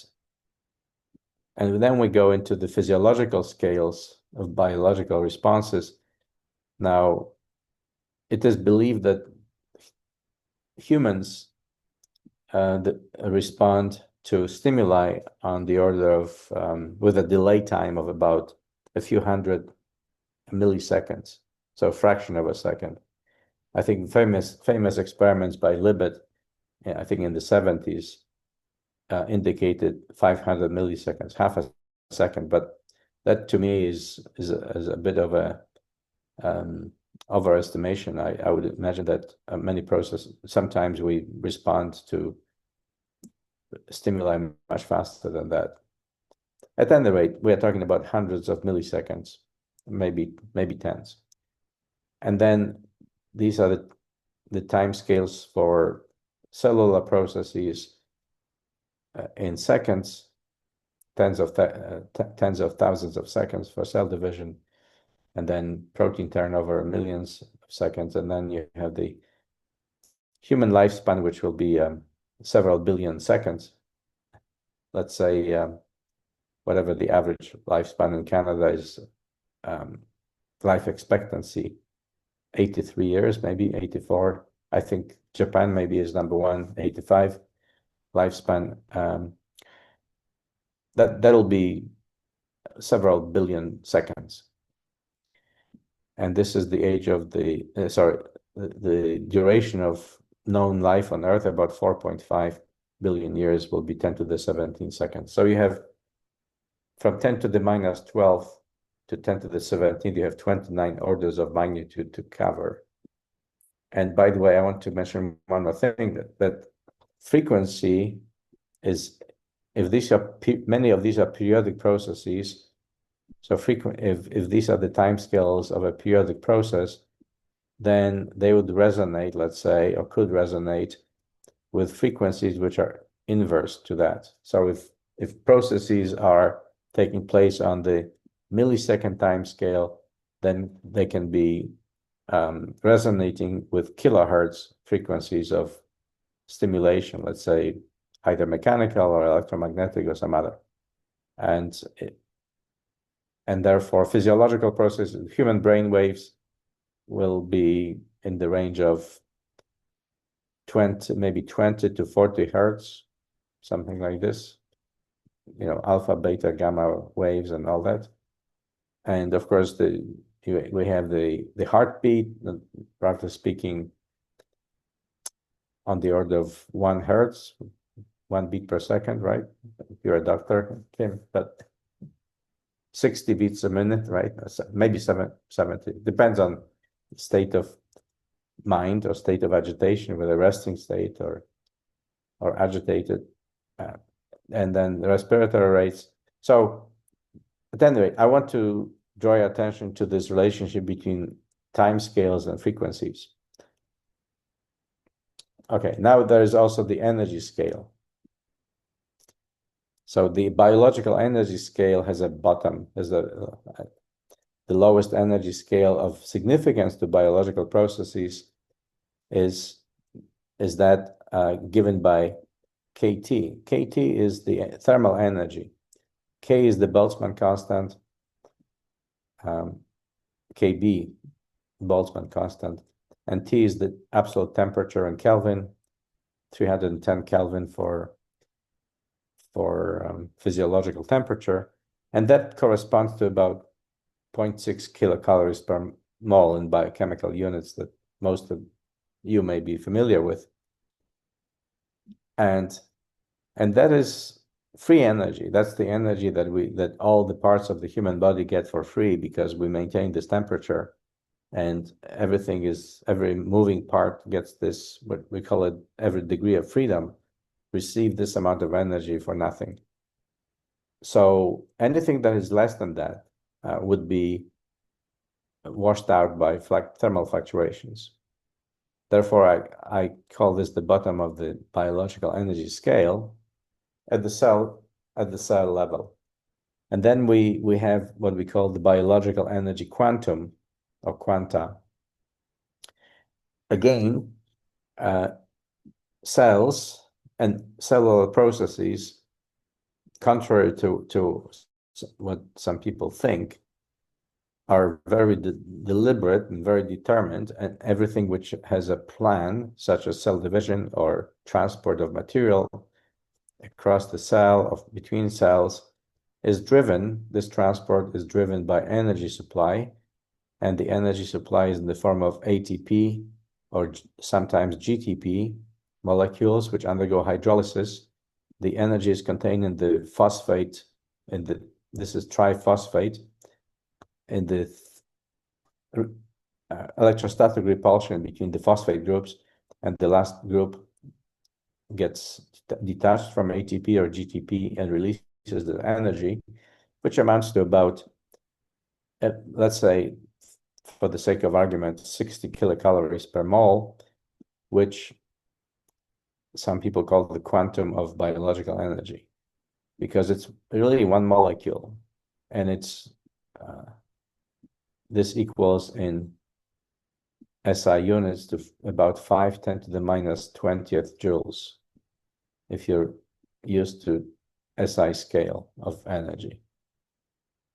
then we go into the physiological scales of biological responses. Now, it is believed that humans respond to stimuli on the order of, with a delay time of about a few hundred milliseconds, so a fraction of a second. I think famous experiments by Libet, I think in the 70s, indicated 500 milliseconds, half a second. But that to me is a bit of a overestimation. I would imagine that many processes, sometimes we respond to stimuli much faster than that. At any rate, we are talking about hundreds of milliseconds, maybe tens. And then these are the time scales for cellular processes in seconds, tens of thousands of seconds for cell division, and then protein turnover, millions of seconds. And then you have the human lifespan, which will be several billion seconds. Let's say whatever the average lifespan in Canada is, life expectancy, 83 years, maybe 84. I think Japan maybe is number one, 85 lifespan. That'll be several billion seconds. And this is the age of the duration of known life on Earth, about 4.5 billion years, will be 10 to the 17 seconds. So you have from 10 to the minus 12 to 10 to the 17, you have 29 orders of magnitude to cover. And by the way, I want to mention one more thing, that frequency is, if these are many of these are periodic processes, so if these are the timescales of a periodic process, then they would resonate, let's say, or could resonate with frequencies which are inverse to that. So if processes are taking place on the millisecond time scale, then they can be resonating with kilohertz frequencies of stimulation, let's say either mechanical or electromagnetic or some other. And therefore physiological processes, human brain waves will be in the range of 20 to 40 hertz, something like this, alpha, beta, gamma waves and all that. And of course, the we have the heartbeat, roughly speaking, on the order of 1 hertz, 1 beat per second, right? If you're a doctor, Kim, but 60 beats a minute, right? Maybe 70, depends on state of mind or state of agitation, whether resting state or agitated, and then the respiratory rates. So, but anyway, I want to draw your attention to this relationship between time scales and frequencies. Okay, now there is also the energy scale. So the biological energy scale has a bottom, the lowest energy scale of significance to biological processes is that given by kT. kT is the thermal energy. K is the Boltzmann constant, Kb, Boltzmann constant, and T is the absolute temperature in Kelvin, 310 Kelvin for physiological temperature, and that corresponds to about 0.6 kilocalories per mole in biochemical units that most of you may be familiar with. And that is free energy. That's the energy that all the parts of the human body get for free because we maintain this temperature, and every moving part gets this, what we call it, every degree of freedom, receive this amount of energy for nothing. So anything that is less than that would be washed out by thermal fluctuations. Therefore, I call this the bottom of the biological energy scale at the cell level. And then we have what we call the biological energy quantum, or quanta. Again, cells and cellular processes, contrary to what some people think, are very deliberate and very determined, and everything which has a plan, such as cell division or transport of material across the cell, between cells, this transport is driven by energy supply, and the energy supply is in the form of ATP or sometimes GTP molecules which undergo hydrolysis. The energy is contained in the phosphate, this is triphosphate, in the electrostatic repulsion between the phosphate groups, and the last group gets detached from ATP or GTP and releases the energy, which amounts to about, let's say, for the sake of argument, 60 kilocalories per mole, which some people call the quantum of biological energy, because it's really one molecule, and it's this equals in SI units to about 5 × 10⁻20th joules, if you're used to SI scale of energy.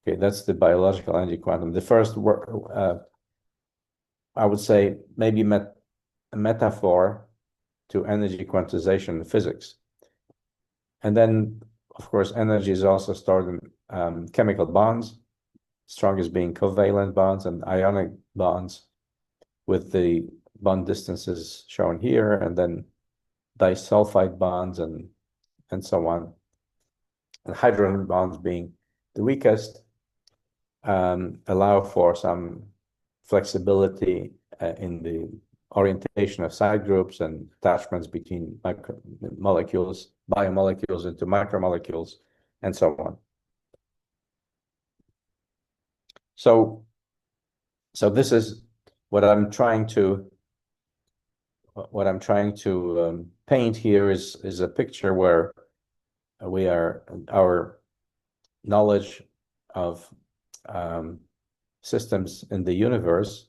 Okay, that's the biological energy quantum. The first word, I would say, maybe a metaphor to energy quantization in physics. And then, of course, energy is also stored in chemical bonds, strongest being covalent bonds and ionic bonds, with the bond distances shown here, and then disulfide bonds and so on. And hydrogen bonds being the weakest, allow for some flexibility in the orientation of side groups and attachments between molecules, biomolecules into macromolecules, and so on. So this is what I'm trying to paint here is a picture where our knowledge of systems in the universe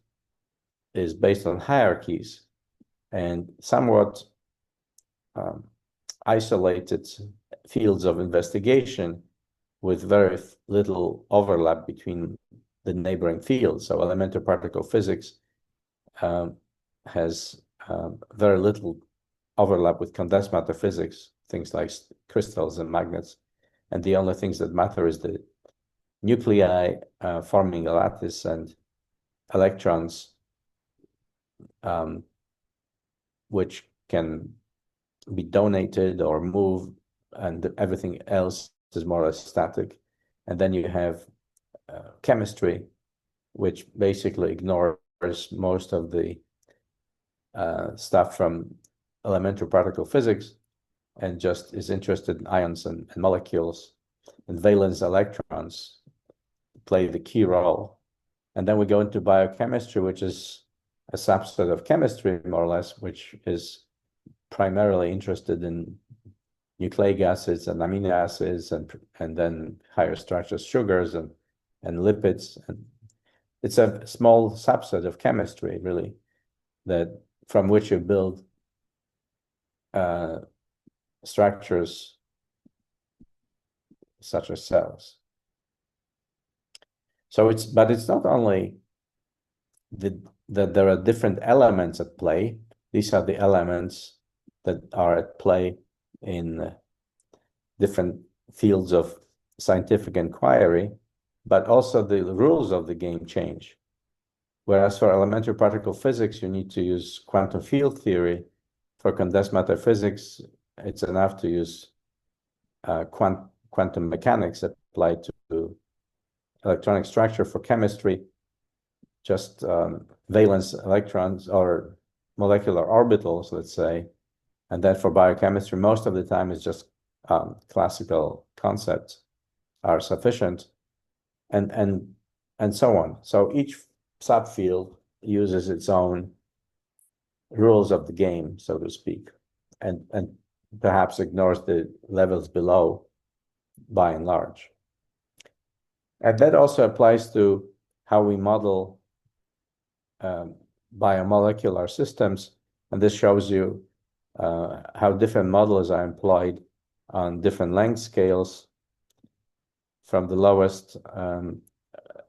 is based on hierarchies and somewhat isolated fields of investigation with very little overlap between the neighboring fields. So elementary particle physics has very little overlap with condensed matter physics, things like crystals and magnets. And the only things that matter is the nuclei forming a lattice and electrons, which can be donated or moved, and everything else is more or less static. And then you have chemistry, which basically ignores most of the stuff from elementary particle physics and just is interested in ions and molecules. And valence electrons play the key role. And then we go into biochemistry, which is a subset of chemistry, more or less, which is primarily interested in nucleic acids and amino acids and then higher structures, sugars and lipids. And it's a small subset of chemistry, really, that from which you build structures such as cells. So but it's not only that there are different elements at play. These are the elements that are at play in different fields of scientific inquiry, but also the rules of the game change. Whereas for elementary particle physics, you need to use quantum field theory. For condensed matter physics, it's enough to use quantum mechanics applied to electronic structure. For chemistry, just valence electrons or molecular orbitals, let's say. And then for biochemistry, most of the time it's just classical concepts are sufficient, and so on. So each subfield uses its own rules of the game, so to speak, and perhaps ignores the levels below by and large. And that also applies to how we model biomolecular systems. And this shows you how different models are employed on different length scales from the lowest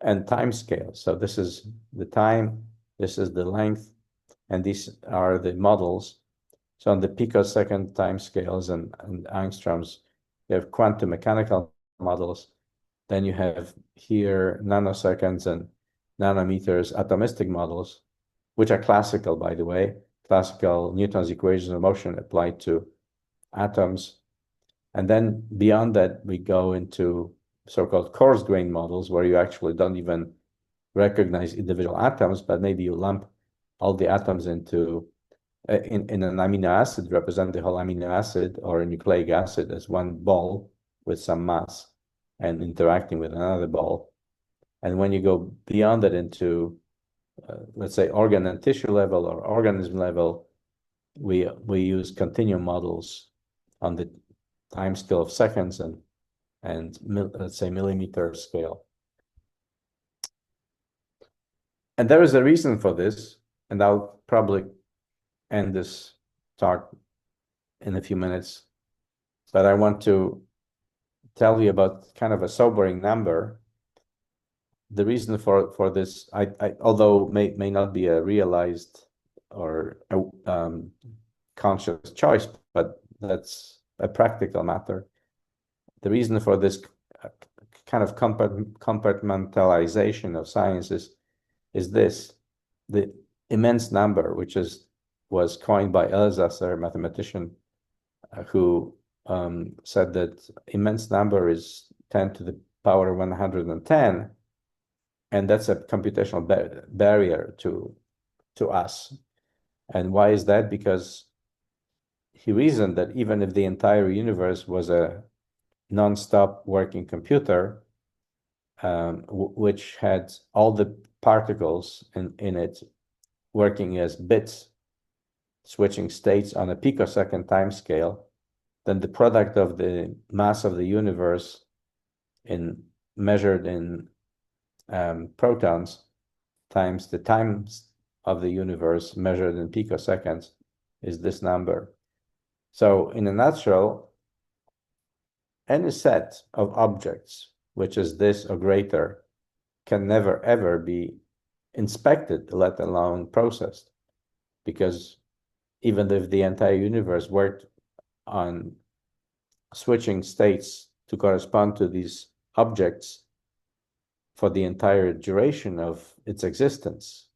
and time scale. So this is the time, this is the length, and these are the models. So on the picosecond time scales and angstroms, you have quantum mechanical models. Then you have here nanoseconds and nanometers atomistic models, which are classical, by the way, classical Newton's equations of motion applied to atoms. And then beyond that, we go into so-called coarse grain models, where you actually don't even recognize individual atoms, but maybe you lump all the atoms into in an amino acid, represent the whole amino acid or a nucleic acid as one ball with some mass and interacting with another ball. And when you go beyond that into, let's say, organ and tissue level or organism level, we use continuum models on the time scale of seconds and let's say millimeter scale. And there is a reason for this, and I'll probably end this talk in a few minutes, but I want to tell you about kind of a sobering number. The reason for this, although may not be a realized or conscious choice, but that's a practical matter. The reason for this kind of compartmentalization of sciences is this: the immense number, which was coined by Elsasser, a mathematician, who said that immense number is 10 to the power 110, and that's a computational barrier to us. And why is that? Because he reasoned that even if the entire universe was a non-stop working computer, which had all the particles in it working as bits, switching states on a picosecond time scale, then the product of the mass of the universe measured in protons times the times of the universe measured in picoseconds is this number. So in a nutshell, any set of objects which is this or greater can never ever be inspected, let alone processed, because even if the entire universe worked on switching states to correspond to these objects for the entire duration of its existence,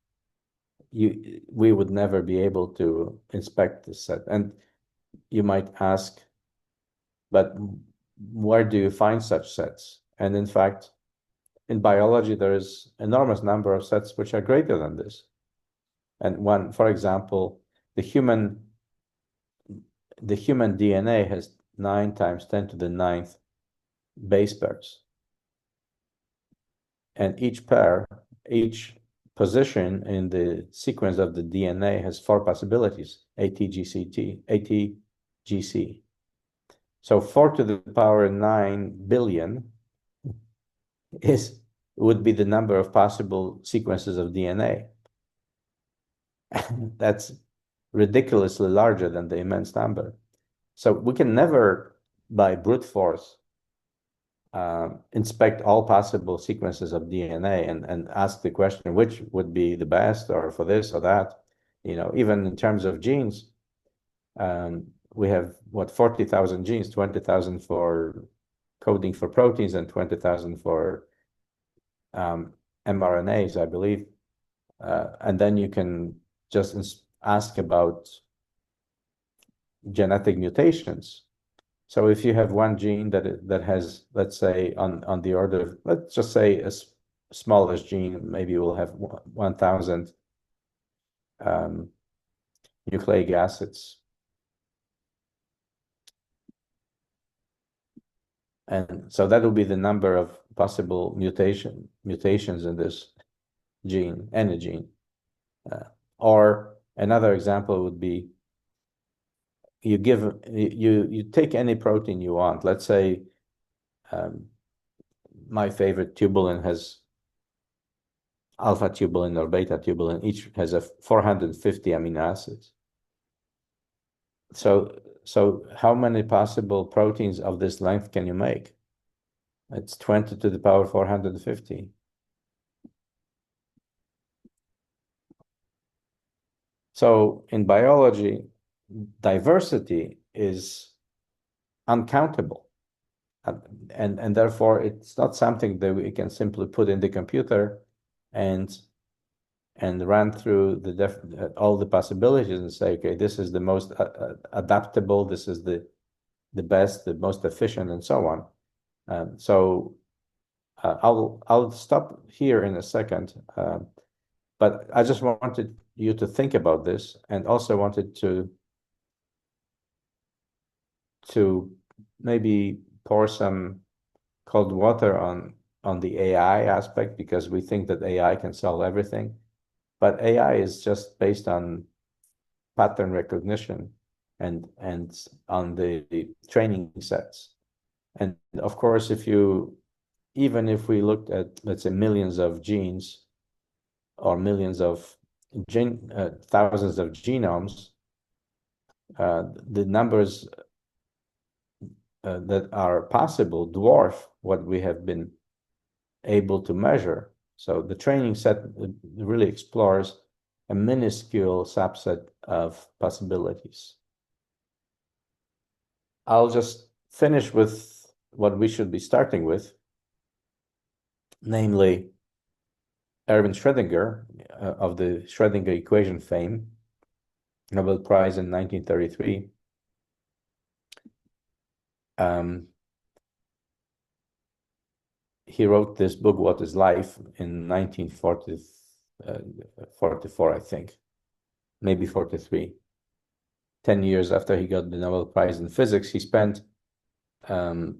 we would never be able to inspect this set. And you might ask, but where do you find such sets? And in fact, in biology, there is enormous number of sets which are greater than this. And one, for example, the human DNA has 9 times 10 to the 9th base pairs. And each position in the sequence of the DNA has 4 possibilities, ATGC. So 4 to the power 9 billion would be the number of possible sequences of DNA. That's ridiculously larger than the immense number. So we can never, by brute force, inspect all possible sequences of DNA and ask the question, which would be the best, or for this or that. Even in terms of genes, we have 40,000 genes, 20,000 for coding for proteins and 20,000 for mRNAs, I believe. And then you can just ask about genetic mutations. So if you have one gene that has, let's say, on the order of, let's just say as smallest gene, maybe we'll have 1,000 nucleic acids. And so that will be the number of possible mutations in this gene, any gene. Or another example would be you take any protein you want. Let's say my favorite tubulin has alpha tubulin or beta tubulin. Each has 450 amino acids. So how many possible proteins of this length can you make? It's 20 to the power 450. So in biology, diversity is uncountable. And therefore, it's not something that we can simply put in the computer and run through all the possibilities and say, okay, this is the most adaptable, this is the best, the most efficient, and so on. So I'll stop here in a second, but I just wanted you to think about this, and also wanted to maybe pour some cold water on the AI aspect, because we think that AI can solve everything. But AI is just based on pattern recognition and on the training sets. And of course, even if we looked at, let's say, millions of genes or millions of thousands of genomes, the numbers that are possible dwarf what we have been able to measure. So the training set really explores a minuscule subset of possibilities. I'll just finish with what we should be starting with, namely Erwin Schrödinger of the Schrödinger equation fame, Nobel Prize in 1933. He wrote this book, What is Life, in 1944, I think, maybe 43. 10 years after he got the Nobel Prize in physics, he spent the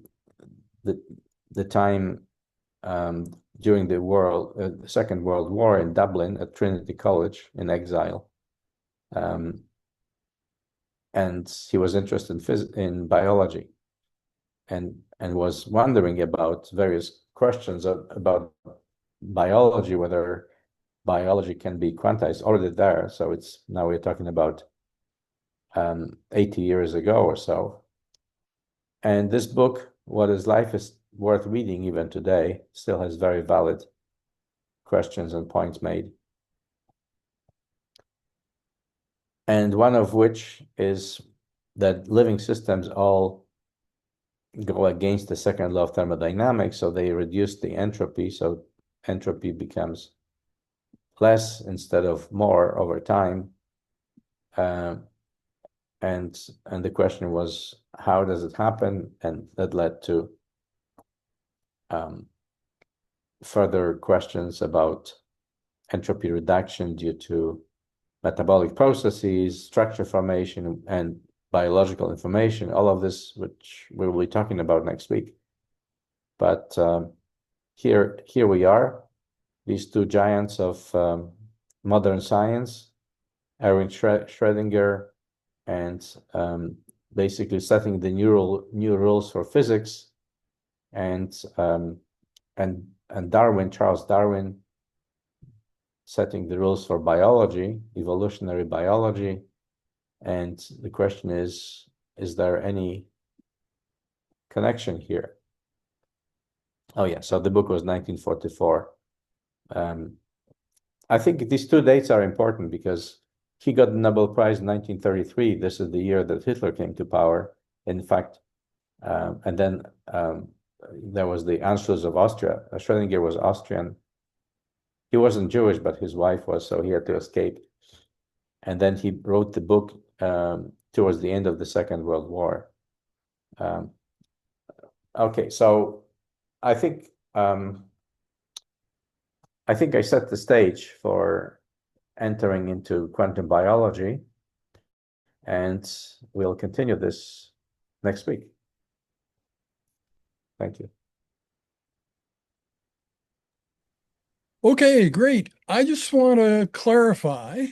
time during the Second World War in Dublin at Trinity College in exile. And he was interested in biology and was wondering about various questions about biology, whether biology can be quantized, already there. So now we're talking about 80 years ago or so. And this book, What is Life, is worth reading even today, still has very valid questions and points made. And one of which is that living systems all go against the second law of thermodynamics, so they reduce the entropy. So entropy becomes less instead of more over time. Uh, and the question was, how does it happen? And that led to further questions about entropy reduction due to metabolic processes, structure formation, and biological information, all of this, which we will be talking about next week. But here we are, these two giants of modern science, Erwin Schrödinger, and basically setting the new rules for physics, and Darwin, Charles Darwin, setting the rules for biology, evolutionary biology. And the question is there any connection here? Oh yeah, so the book was 1944. I think these two dates are important because he got the Nobel Prize in 1933. This is the year that Hitler came to power, in fact. And then there was the Anschluss of Austria. Schrödinger was Austrian. He wasn't Jewish, but his wife was, so he had to escape. And then he wrote the book towards the end of the Second World War. Okay, so I think I set the stage for entering into quantum biology, and we'll continue this next week. Thank you. Okay, great. I just want to clarify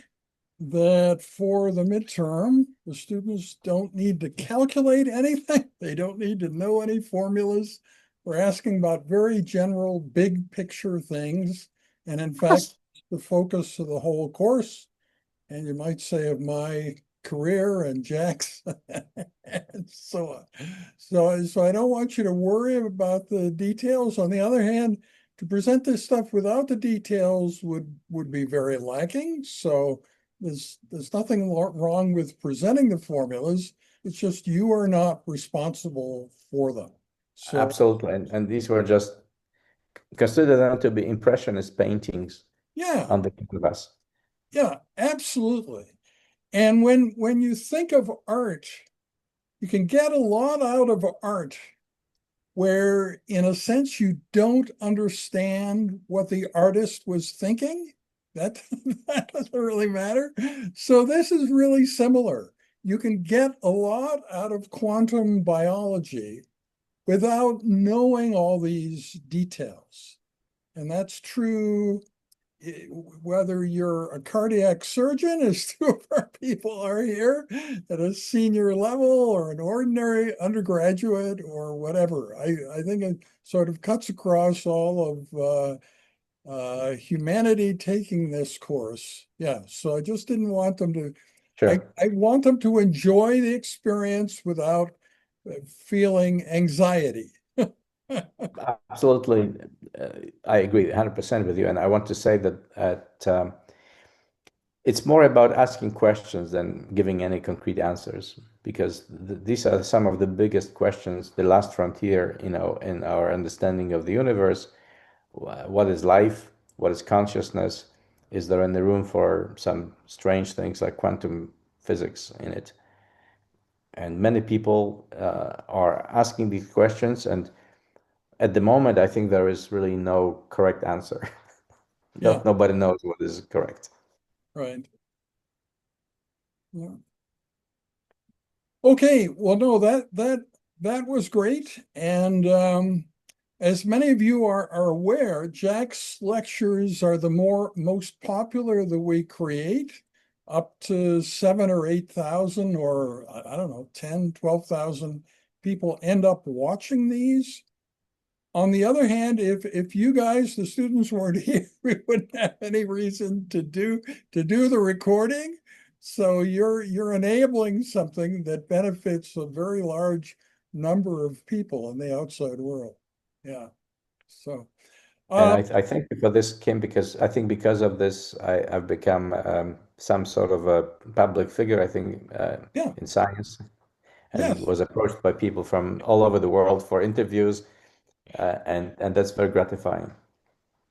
that for the midterm, the students don't need to calculate anything. They don't need to know any formulas. We're asking about very general, big picture things. And in fact, the focus of the whole course, and you might say of my career and Jack's, and so on. So I don't want you to worry about the details. On the other hand, to present this stuff without the details would be very lacking. So there's nothing wrong with presenting the formulas. It's just you are not responsible for them. So Absolutely, and these were just consider them to be impressionist paintings yeah, on the canvas. yeah, absolutely. And when you think of art, you can get a lot out of art where, in a sense, you don't understand what the artist was thinking. That, that doesn't really matter. So this is really similar. You can get a lot out of quantum biology without knowing all these details. And that's true whether you're a cardiac surgeon, as two of our people are here, at a senior level, or an ordinary undergraduate, or whatever. I think it sort of cuts across all of humanity taking this course. Yeah, so I just didn't want them to, I Sure. want them to enjoy the experience without feeling anxiety. Absolutely. I agree 100% with you. And I want to say that it's more about asking questions than giving any concrete answers, because these are some of the biggest questions, the last frontier, in our understanding of the universe. What is life? What is consciousness? Is there any room for some strange things like quantum physics in it? And many people are asking these questions, and at the moment, I think there is really no correct answer. Yeah, Nobody knows what is correct. right. Yeah. Okay, well, no, that was great. And as many of you are aware, Jack's lectures are the most popular that we create, up to 7 or 8,000, or I don't know, 10, 12,000 people end up watching these. On the other hand, if you guys, the students, weren't here, we wouldn't have any reason to do the recording. So you're enabling something that benefits a very large number of people in the outside world. Yeah. So And uh, I think for this came because I think because of this, I've become some sort of a public figure, I think, yeah, in science, and yes. was approached by people from all over the world for interviews, and that's very gratifying.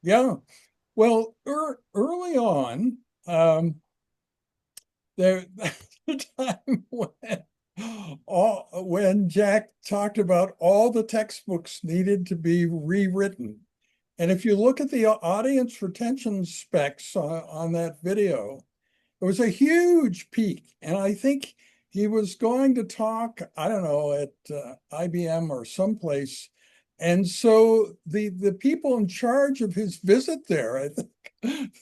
Yeah. Well, early on, there the time when Jack talked about all the textbooks needed to be rewritten. And if you look at the audience retention specs on that video, it was a huge peak. And I think he was going to talk, I don't know, at IBM or someplace. And so the people in charge of his visit there, I think,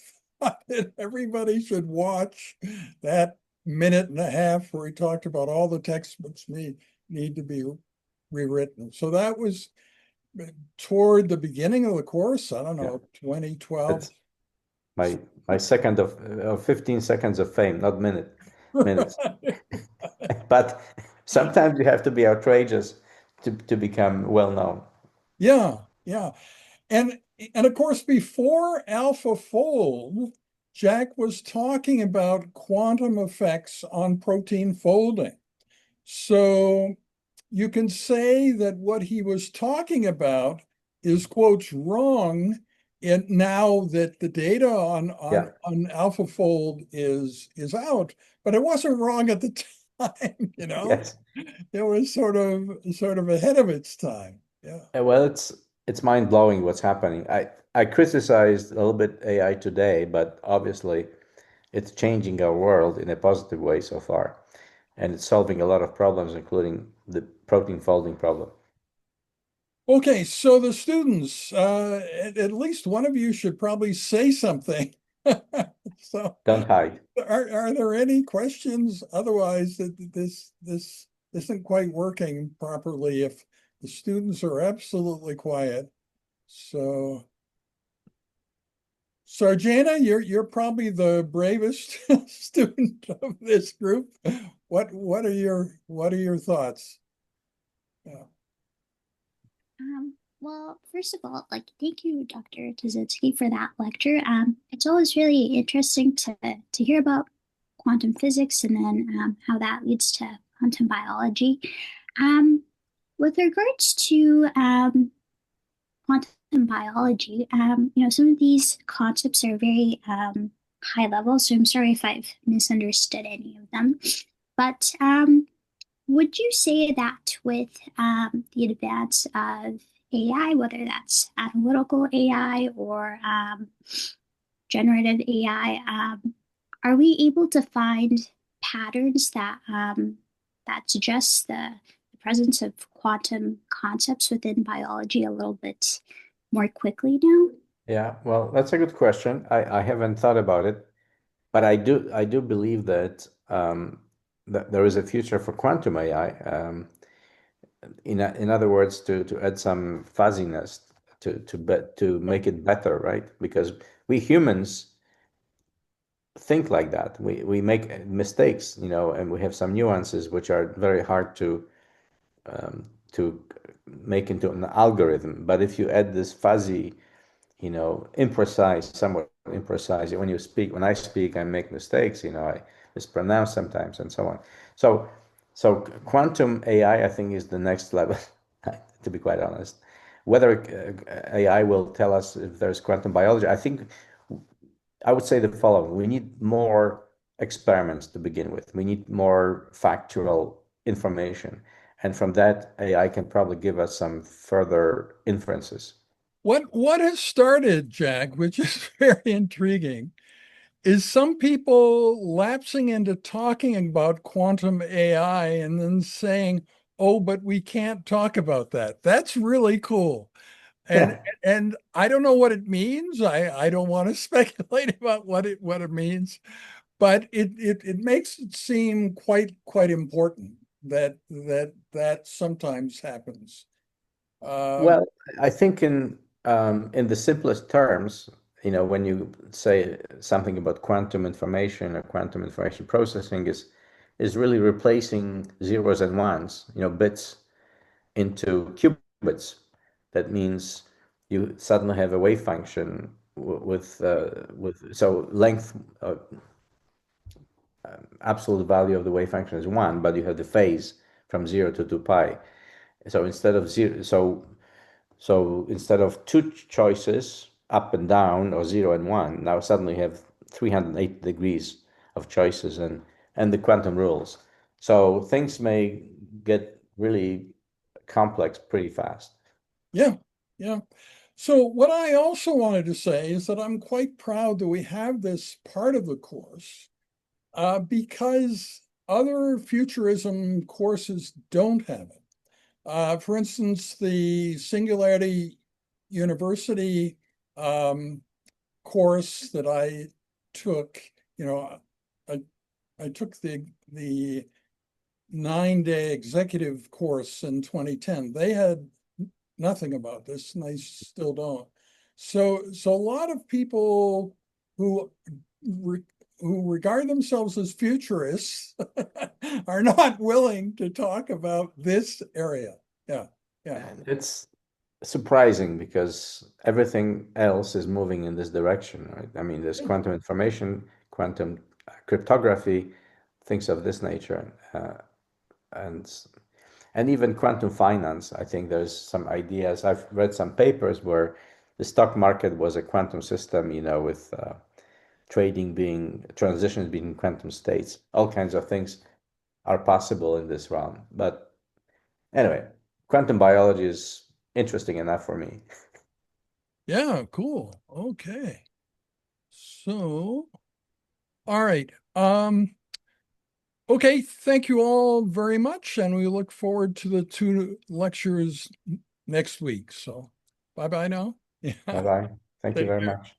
thought that everybody should watch that minute and a half where he talked about all the textbooks need to be rewritten. So that was toward the beginning of the course, I don't Yeah, know, 2012. it's my second of 15 seconds of fame, not minutes. But sometimes you have to be outrageous to become well known. Yeah, yeah. And and of course, before AlphaFold, Jack was talking about quantum effects on protein folding. So you can say that what he was talking about is quotes wrong. And now that the data Yeah. on AlphaFold is out, but it wasn't wrong at the time, you know. Yes. It was sort of ahead of its time. Yeah. Well, it's mind blowing what's happening. I criticized a little bit AI today, but obviously it's changing our world in a positive way so far, and it's solving a lot of problems, including the protein folding problem. Okay, so the students, at least one of you should probably say something. So, Don't hide. are there any questions? Otherwise, that this isn't quite working properly if the students are absolutely quiet. So, Sarjana, you're probably the bravest student of this group. What are your thoughts? Yeah. Well, first of all, thank you, Dr. Tuszynski, for that lecture. It's always really interesting to hear about quantum physics and then how that leads to quantum biology. Um, with regards to quantum biology, some of these concepts are very high level, so I'm sorry if I've misunderstood any of them. But would you say that with the advance of AI, whether that's analytical AI or generative AI, are we able to find patterns that suggest the presence of quantum concepts within biology a little bit more quickly now? Yeah, well, that's a good question. I haven't thought about it, but I do believe that there is a future for quantum AI. In other words, to add some fuzziness to make it better, right? Because we humans think like that. We make mistakes, and we have some nuances which are very hard to make into an algorithm. But if you add this fuzzy, imprecise, somewhat imprecise, when I speak, I make mistakes, I mispronounce sometimes and so on. So quantum AI, I think, is the next level, to be quite honest. Whether AI will tell us if there's quantum biology, I would say the following. We need more experiments to begin with. We need more factual information. And from that, AI can probably give us some further inferences. What has started, Jack, which is very intriguing, is some people lapsing into talking about quantum AI and then saying, "Oh, but we can't talk about that." That's really cool. And Yeah. and I don't know what it means. I don't want to speculate about what it means, but it makes it seem quite important that sometimes happens. Um, Well, I think in the simplest terms, when you say something about quantum information or quantum information processing is really replacing zeros and ones, bits into qubits. That means you suddenly have a wave function with so length absolute value of the wave function is one, but you have the phase from 0 to 2 pi. So instead of zero, so instead of two choices, up and down or 0 and 1. Now suddenly you have 380 degrees of choices and the quantum rules. So things may get really complex pretty fast. Yeah, yeah. So what I also wanted to say is that I'm quite proud that we have this part of the course because other futurism courses don't have it. For instance, the Singularity University course that I took, I took the 9-day executive course in 2010. They had nothing about this, and they still don't. So a lot of people who regard themselves as futurists are not willing to talk about this area. Yeah. And it's surprising because everything else is moving in this direction, right? I mean, there's quantum information, quantum cryptography, things of this nature, and even quantum finance. I think there's some ideas. I've read some papers where the stock market was a quantum system, with transitions being quantum states. All kinds of things are possible in this realm. But anyway, quantum biology is interesting enough for me. Yeah, cool. Okay. So, all right. Okay, thank you all very much, and we look forward to the 2 lectures next week. So, bye-bye now. Yeah. Bye bye. Thank you Take very care. much.